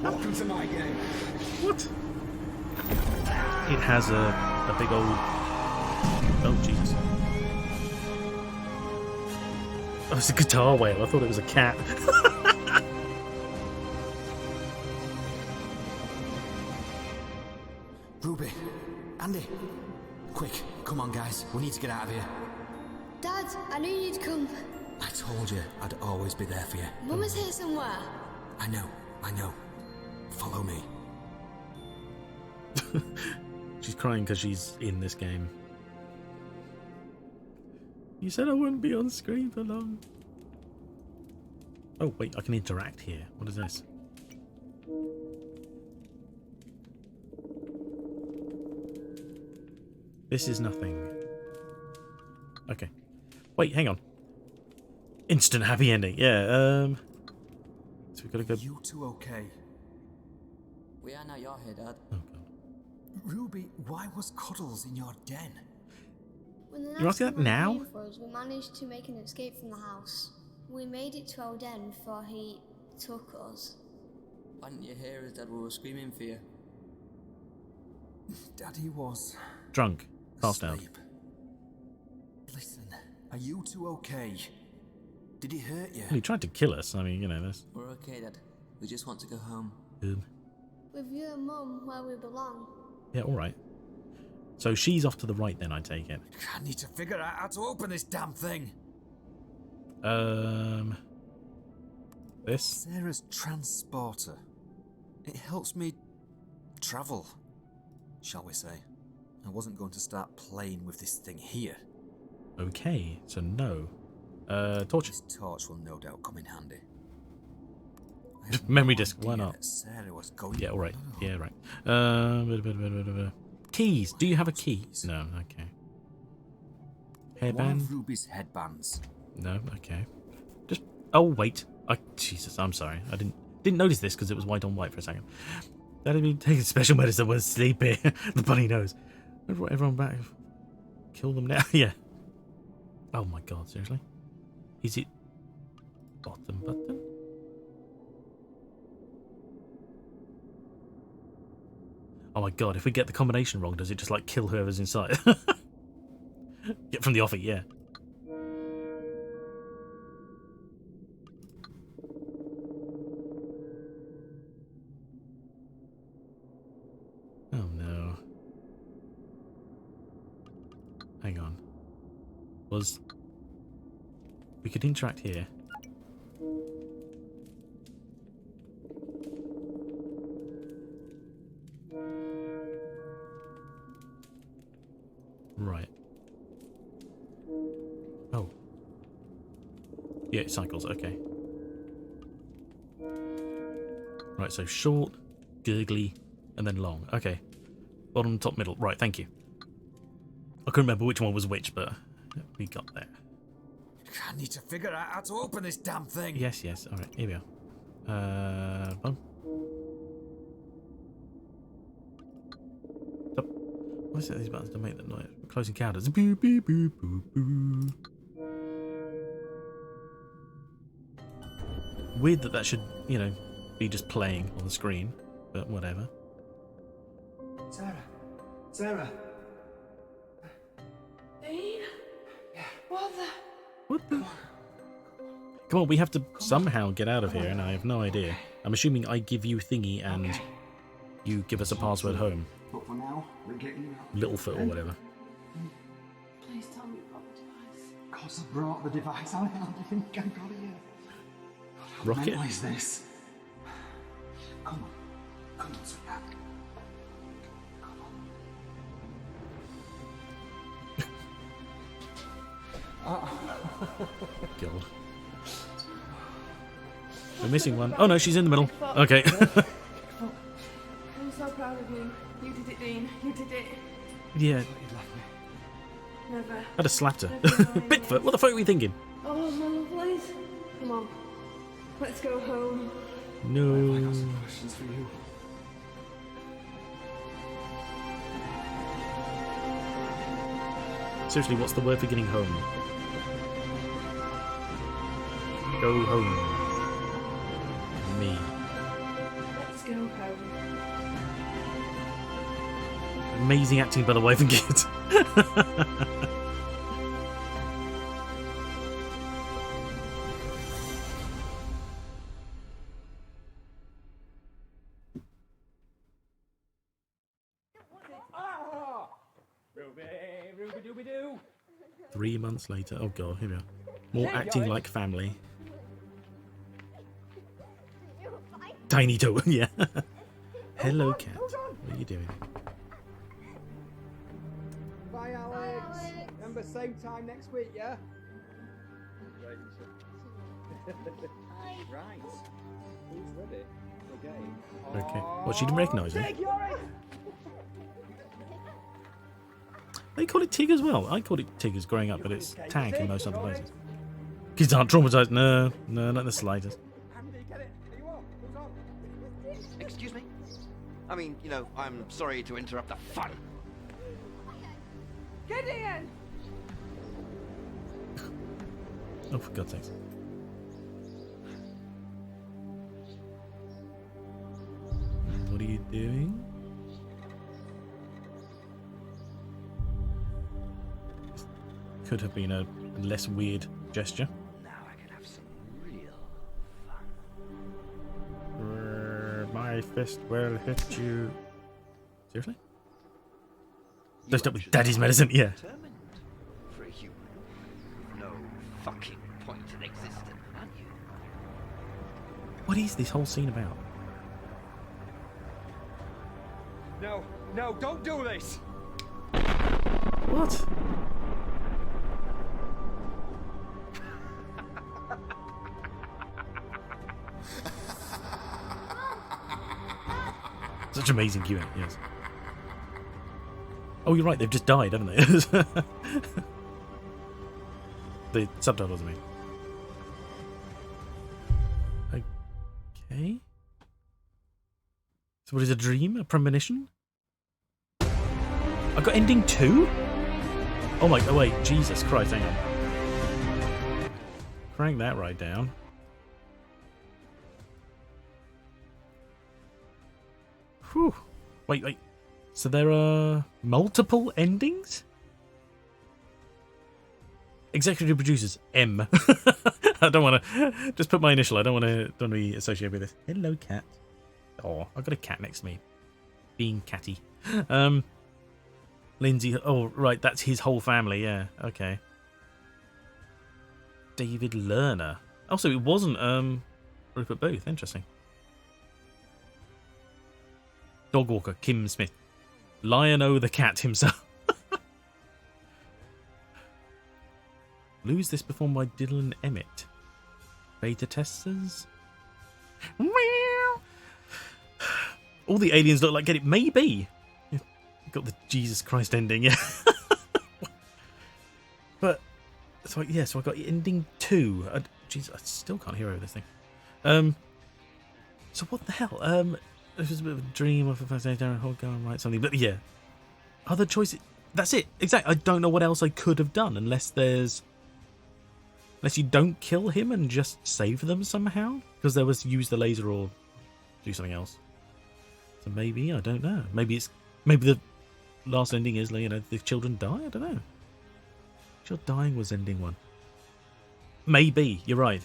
Welcome to my game. What? It has a big old... Oh, Jesus. Oh, it's a guitar whale. I thought it was a cat. Ruby, Andy, quick, come on guys, we need to get out of here. Dad, I knew you'd come. I told you I'd always be there for you. Mum is here somewhere. I know. Follow me. She's crying because she's in this game. You said I wouldn't be on screen for long. Oh, wait, I can interact here. What is this? This is nothing. Okay. Wait, hang on. Instant happy ending. Yeah, so we've got to go... You two okay? We are now you're here, Dad. Oh, God. Ruby, why was Cuddles in your den? When the You're asking that now? came for us, we managed to make an escape from the house. We made it to our den before he took us. Why didn't you hear us, Dad? We were screaming for you. Daddy was... Drunk. Passed out. asleep. Listen, are you two okay? Did he hurt you? Well, he tried to kill us. I mean, you know, that's We're okay, Dad. We just want to go home. good. With you and Mum where we belong. Yeah, alright. So she's off to the right then, I take it. I need to figure out how to open this damn thing. This? Sarah's transporter. It helps me travel, shall we say. I wasn't going to start playing with this thing here. Okay, so no. Torch. This torch will no doubt come in handy. Memory disk, why not? That Sarah was going... Yeah, alright. Yeah, right. Keys. Do you have a key? No, okay. One Hairband? of Ruby's headbands. No, okay. Just... Oh, wait. Jesus, I'm sorry. I didn't notice this because it was white on white for a second. That had been taking special medicine when sleeping. The bunny knows. Everyone back. Kill them now. Yeah. Oh my god, seriously? Is it bottom button? Oh my god, if we get the combination wrong, does it just like kill whoever's inside? Get from the offie, yeah. Oh no. Hang on. We could interact here. Right. Oh. Yeah, it cycles, okay. Right, so short, gurgly, and then long. Okay. Bottom, top, middle. Right, thank you. I couldn't remember which one was which, but we got there. I need to figure out how to open this damn thing. Yes, yes. Alright, here we are. Boom. Stop. What is it, these buttons to make that noise? Closing counters. Boo, boo, boo, boo, boo. Weird that that should, you know, be just playing on the screen, but whatever. Sarah. Dean? What the? What the? Come on, we have to somehow get out of here, and I have no idea. I'm assuming I give you thingy and you give us a password home. But for now, we're getting out. Littlefoot or whatever. Please tell me about the device. Of course, I brought the device. How the hell do you think I got it here? How Rocket? mental is this? Come on, Sarah. God. We're missing one. Oh no, she's in the middle. Okay. I'm so proud of you. You did it, Dean. You did it. Yeah. Never. I'd have slapped her. Bigfoot, what the fuck are we thinking? Oh, no, please. Come on. Let's go home. No. I got some questions for you. Seriously, what's the word for getting home? Go home. Me. Let's go home. Amazing acting by the wife and kids. Ruby-dooby-doo. 3 months later. Oh god, here we are. More acting like family. Tiny toe, yeah. Hello, cat. What are you doing? Bye, Alex. Remember, same time next week, yeah? Right. Who's ready? Okay. Okay. Well, she didn't recognise him. They call it Tig as well. I called it Tig as growing up, but it's Tag in most other places. Kids aren't traumatised. No, not in the slightest. Excuse me? I mean, you know, I'm sorry to interrupt the fun. Gideon! Oh, for God's sakes. What are you doing? Could have been a less weird gesture. Now I can have some real fun. My fist will hit you. Seriously? Dosed up with daddy's medicine, yeah. Determined for a human. No fucking point in existing, aren't you? What is this whole scene about? No, don't do this! What? Such amazing Q&A, yes. Oh, you're right, they've just died, haven't they? The subtitles, I mean. Okay. So what is a dream? A premonition? I got ending 2? Oh my, oh wait, Jesus Christ, hang on. Crank that right down. Whew. Wait. So there are multiple endings? Executive producers, M. I don't want to... Just put my initial. I don't want to be associated with this. Hello, cat. Oh, I've got a cat next to me. Being catty. Lindsay... Oh, right, that's his whole family, yeah. Okay. David Lerner. Also, it wasn't Rupert Booth. Interesting. Dog walker Kim Smith. Lion-O the cat himself. Lose This performed by Dylan Emmett. Beta testers. All the aliens look like Get It. Maybe. Got the Jesus Christ ending, yeah. But so yeah, so I got ending 2. Jeez, I still can't hear over this thing. So what the hell? It was a bit of a dream of a Darren Hall go and write something, but yeah. Other choices. That's it. Exactly. I don't know what else I could have done unless you don't kill him and just save them somehow, because there was use the laser or do something else. So maybe, I don't know. Maybe the last ending is, you know, the children die. I don't know. Sure, dying was ending 1. Maybe you're right,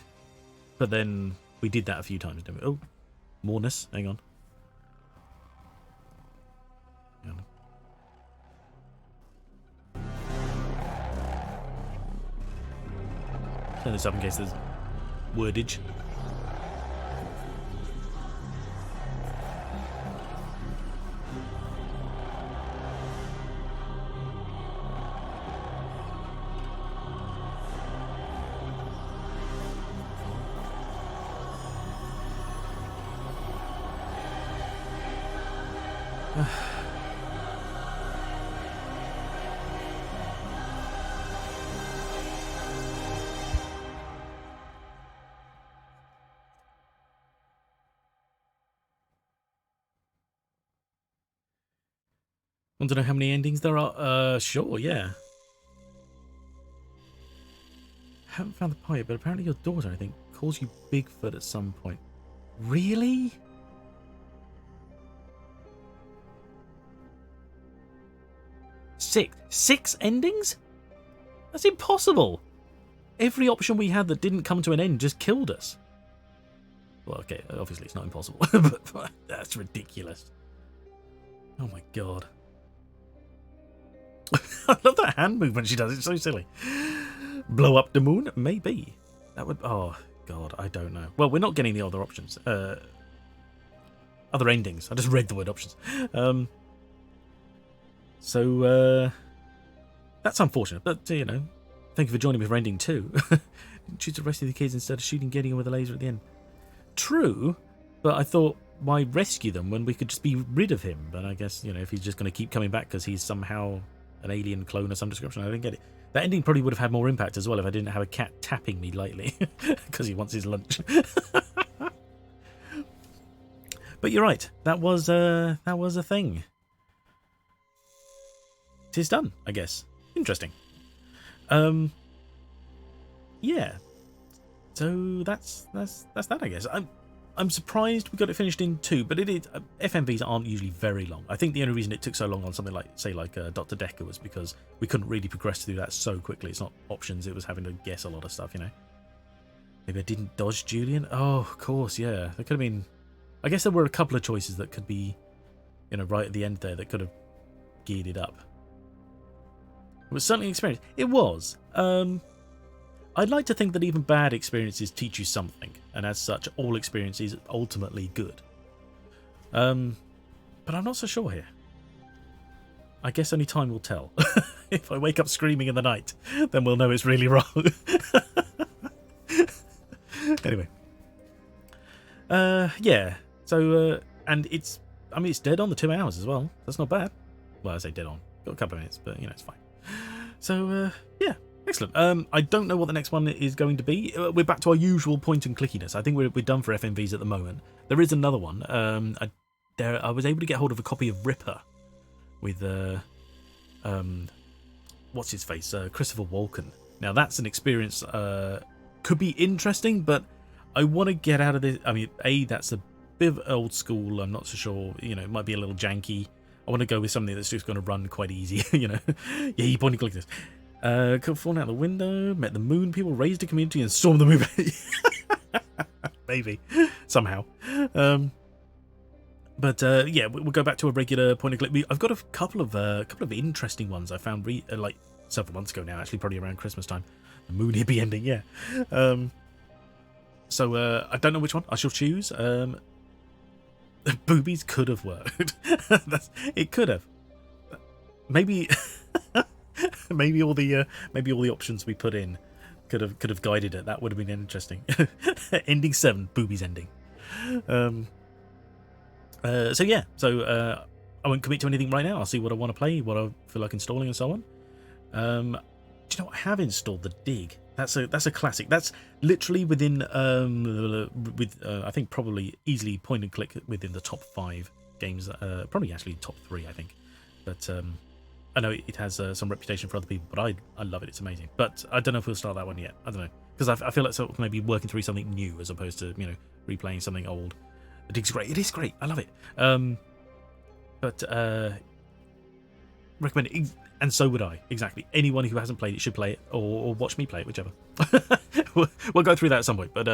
but then we did that a few times, didn't we? Oh, Mornus, hang on. Turn this up in case there's wordage. Want to know how many endings there are? Sure, yeah. Haven't found the pipe, but apparently your daughter, I think, calls you Bigfoot at some point. Really? Six endings? That's impossible. Every option we had that didn't come to an end just killed us. Well, okay, obviously it's not impossible, but that's ridiculous. Oh my god. I love that hand movement she does. It's so silly. Blow up the moon? Maybe. That would... Oh, God. I don't know. Well, we're not getting the other options. Other endings. I just read the word options. So, that's unfortunate. But, you know, thank you for joining me for ending 2. Choose to rescue the kids instead of shooting Gideon with a laser at the end. True, but I thought, why rescue them when we could just be rid of him? But I guess, you know, if he's just going to keep coming back because he's somehow an alien clone of some description, I don't get it. That ending probably would have had more impact as well if I didn't have a cat tapping me lightly because he wants his lunch. But you're right. That was a thing. 'Tis done, I guess. Interesting. Yeah. So that's that, I guess. I'm surprised we got it finished in 2, but it is FMVs aren't usually very long. I think the only reason it took so long on something like, say, Dr. Decker was because we couldn't really progress through that so quickly. It's not options; it was having to guess a lot of stuff, you know. Maybe I didn't dodge Julian. Oh, of course, yeah. There could have been. I guess there were a couple of choices that could be, you know, right at the end there that could have geared it up. It was certainly an experience. It was. I'd like to think that even bad experiences teach you something, and as such, all experience is ultimately good. But I'm not so sure here. I guess only time will tell. If I wake up screaming in the night, then we'll know it's really wrong. Anyway. Yeah. So, and it's dead on the 2 hours as well. That's not bad. Well, I say dead on. Got a couple of minutes, but, you know, it's fine. So, yeah. Excellent. I don't know what the next one is going to be. We're back to our usual point and clickiness. I think we're done for FMVs at the moment. There is another one. I was able to get hold of a copy of Ripper with what's his face, Christopher Walken. Now that's an experience could be interesting, but I want to get out of this. I mean, that's a bit of old school. I'm not so sure. You know, it might be a little janky. I want to go with something that's just going to run quite easy. You know, yeah, you point and click this. Could fallen out the window, met the moon people, raised a community, and stormed the moon. Maybe somehow. But yeah, we'll go back to a regular point and click. I've got a couple of interesting ones I found, like several months ago now, actually, probably around Christmas time. The Moon Hippie ending, yeah. So I don't know which one I shall choose. Boobies could have worked. It could have. Maybe, maybe all the options we put in could have guided it. That would have been interesting. Ending 7, boobies ending. So yeah, I won't commit to anything right now. I'll see what I want to play, what I feel like installing, and so on. Do you know what? I have installed the Dig. That's a classic. That's literally within I think probably easily point and click within the top 5 games. Probably actually top 3, I think. But I know it has some reputation for other people, but I love it. It's amazing. But I don't know if we'll start that one yet. I don't know, because I feel like sort of maybe working through something new as opposed to replaying something old. The Dig's great. It is great. I love it. But recommend it, and so would I. Exactly. Anyone who hasn't played it should play it, or watch me play it, whichever. we'll go through that at some point. But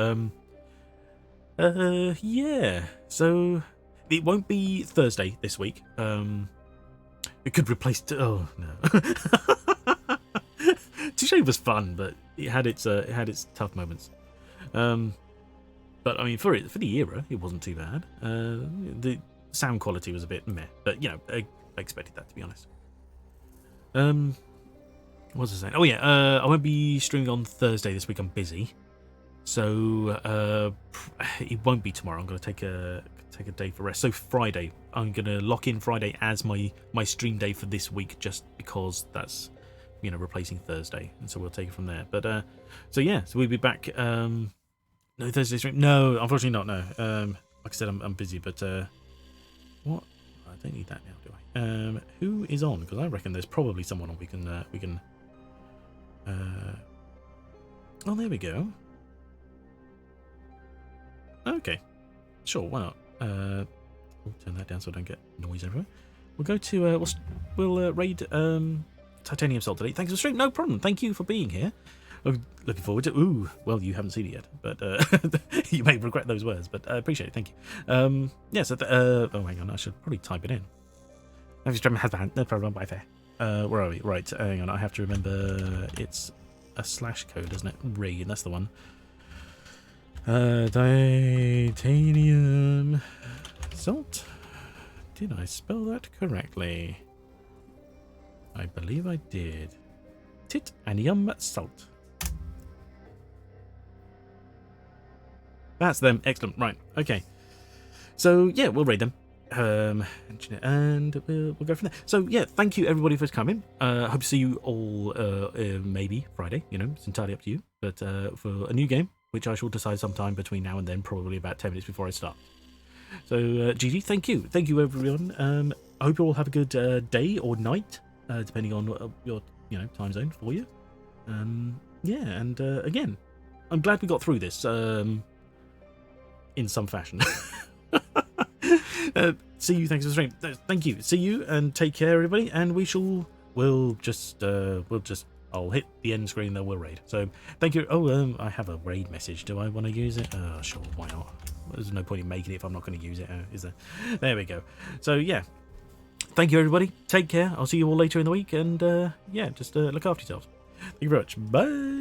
yeah. So it won't be Thursday this week. It could replace. Oh no. Touche was fun, but it had its tough moments. But I mean, for the era, it wasn't too bad. The sound quality was a bit meh, but I expected that, to be honest. What was I saying? Oh yeah, I won't be streaming on Thursday this week. I'm busy, so it won't be tomorrow. I'm going to take a day for rest. So Friday, I'm going to lock in Friday as my stream day for this week, just because that's replacing Thursday, and so we'll take it from there. But so yeah, so we'll be back. No Thursday stream. No, unfortunately not. No. Like I said, I'm busy. But what? I don't need that now, do I? Who is on? Because I reckon there's probably someone on. We can. Oh, there we go. Okay, sure. Why not? We'll turn that down so I don't get noise everywhere. We'll go to. We'll raid Titanium Salt today. Thanks for the stream. No problem. Thank you for being here. Looking forward to. Ooh, well, you haven't seen it yet, but you may regret those words. But I appreciate it. Thank you. Yeah. So. Oh, hang on. I should probably type it in. No problem. Bye there. Where are we? Right. Hang on. I have to remember. It's a slash code, isn't it? Raid. That's the one. Titanium Salt. Did I spell that correctly? I believe I did. Titanium Salt. That's them. Excellent. Right. Okay. So yeah, we'll raid them. And we'll go from there. So yeah, thank you everybody for coming. Hope to see you all maybe Friday. It's entirely up to you. But for a new game, which I shall decide sometime between now and then, probably about 10 minutes before I start. So GG, thank you everyone. I hope you all have a good day or night, depending on your time zone for you. Yeah, and again, I'm glad we got through this in some fashion. See you. Thanks for the stream. Thank you. See you and take care, everybody. And I'll hit the end screen. Then we'll raid. So thank you. Oh, I have a raid message. Do I want to use it? Sure. Why not? There's no point in making it if I'm not going to use it, is there? There we go. So yeah. Thank you, everybody. Take care. I'll see you all later in the week. And yeah, just look after yourselves. Thank you very much. Bye.